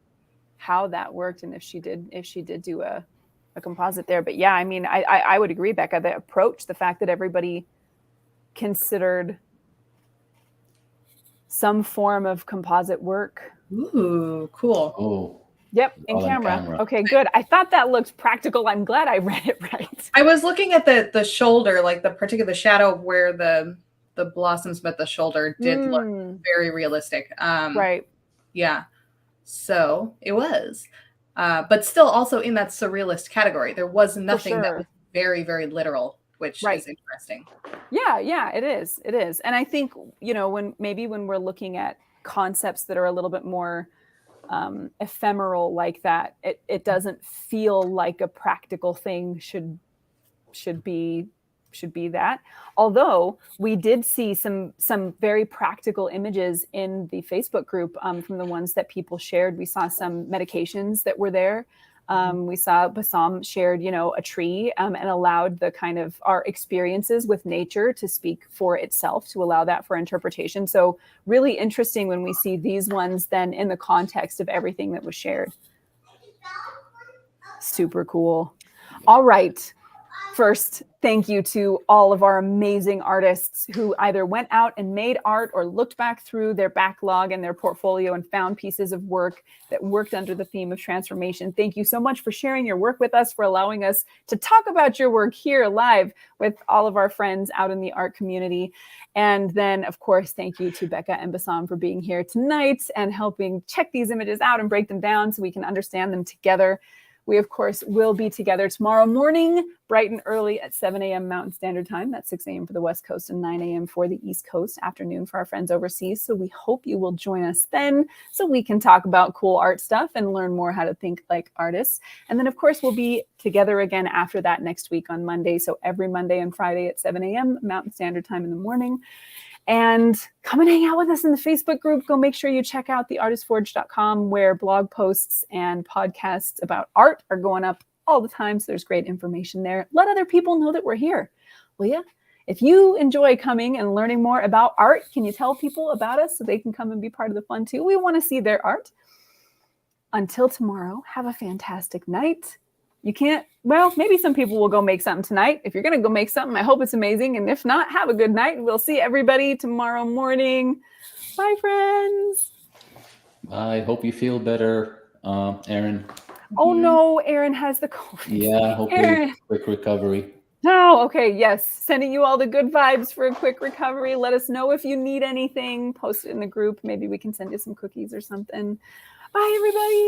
how that worked and if she did do a composite there. But yeah, I mean, I would agree, Becca, the approach, the fact that everybody considered some form of composite work. Ooh, cool. Oh. Yep, in camera. Okay, good. I thought that looked practical. I'm glad I read it right. I was looking at the shoulder, like the shadow of where the blossoms met the shoulder did look very realistic. Right. Yeah. So it was. But still also in that surrealist category. There was nothing that was very, very literal, which is interesting. Yeah, it is. It is. And I think, when we're looking at concepts that are a little bit more ephemeral like that, it doesn't feel like a practical thing should be that. Although we did see some very practical images in the Facebook group from the ones that people shared. We saw some medications that were there. We saw Bassam shared, a tree and allowed the kind of our experiences with nature to speak for itself, to allow that for interpretation. So really interesting when we see these ones then in the context of everything that was shared. Super cool. All right. First, thank you to all of our amazing artists who either went out and made art or looked back through their backlog and their portfolio and found pieces of work that worked under the theme of transformation. Thank you so much for sharing your work with us, for allowing us to talk about your work here live with all of our friends out in the art community. And then, of course, thank you to Becca and Bassam for being here tonight and helping check these images out and break them down so we can understand them together. We, of course, will be together tomorrow morning, bright and early at 7 a.m. Mountain Standard Time. That's 6 a.m. for the West Coast and 9 a.m. for the East Coast, afternoon for our friends overseas. So we hope you will join us then so we can talk about cool art stuff and learn more how to think like artists. And then, of course, we'll be together again after that next week on Monday. So every Monday and Friday at 7 a.m. Mountain Standard Time in the morning. And come and hang out with us in the Facebook group. Go make sure you check out theartistforge.com, where blog posts and podcasts about art are going up all the time. So there's great information there. Let other people know that we're here, will you? If you enjoy coming and learning more about art, can you tell people about us so they can come and be part of the fun too? We want to see their art. Until tomorrow, have a fantastic night. You can't, well, maybe some people will go make something tonight. If you're going to go make something, I hope it's amazing. And if not, have a good night. We'll see everybody tomorrow morning. Bye, friends. I hope you feel better, Erin. Oh, no, Erin has the COVID. Yeah, hopefully quick recovery. No, okay, yes. Sending you all the good vibes for a quick recovery. Let us know if you need anything. Post it in the group. Maybe we can send you some cookies or something. Bye, everybody.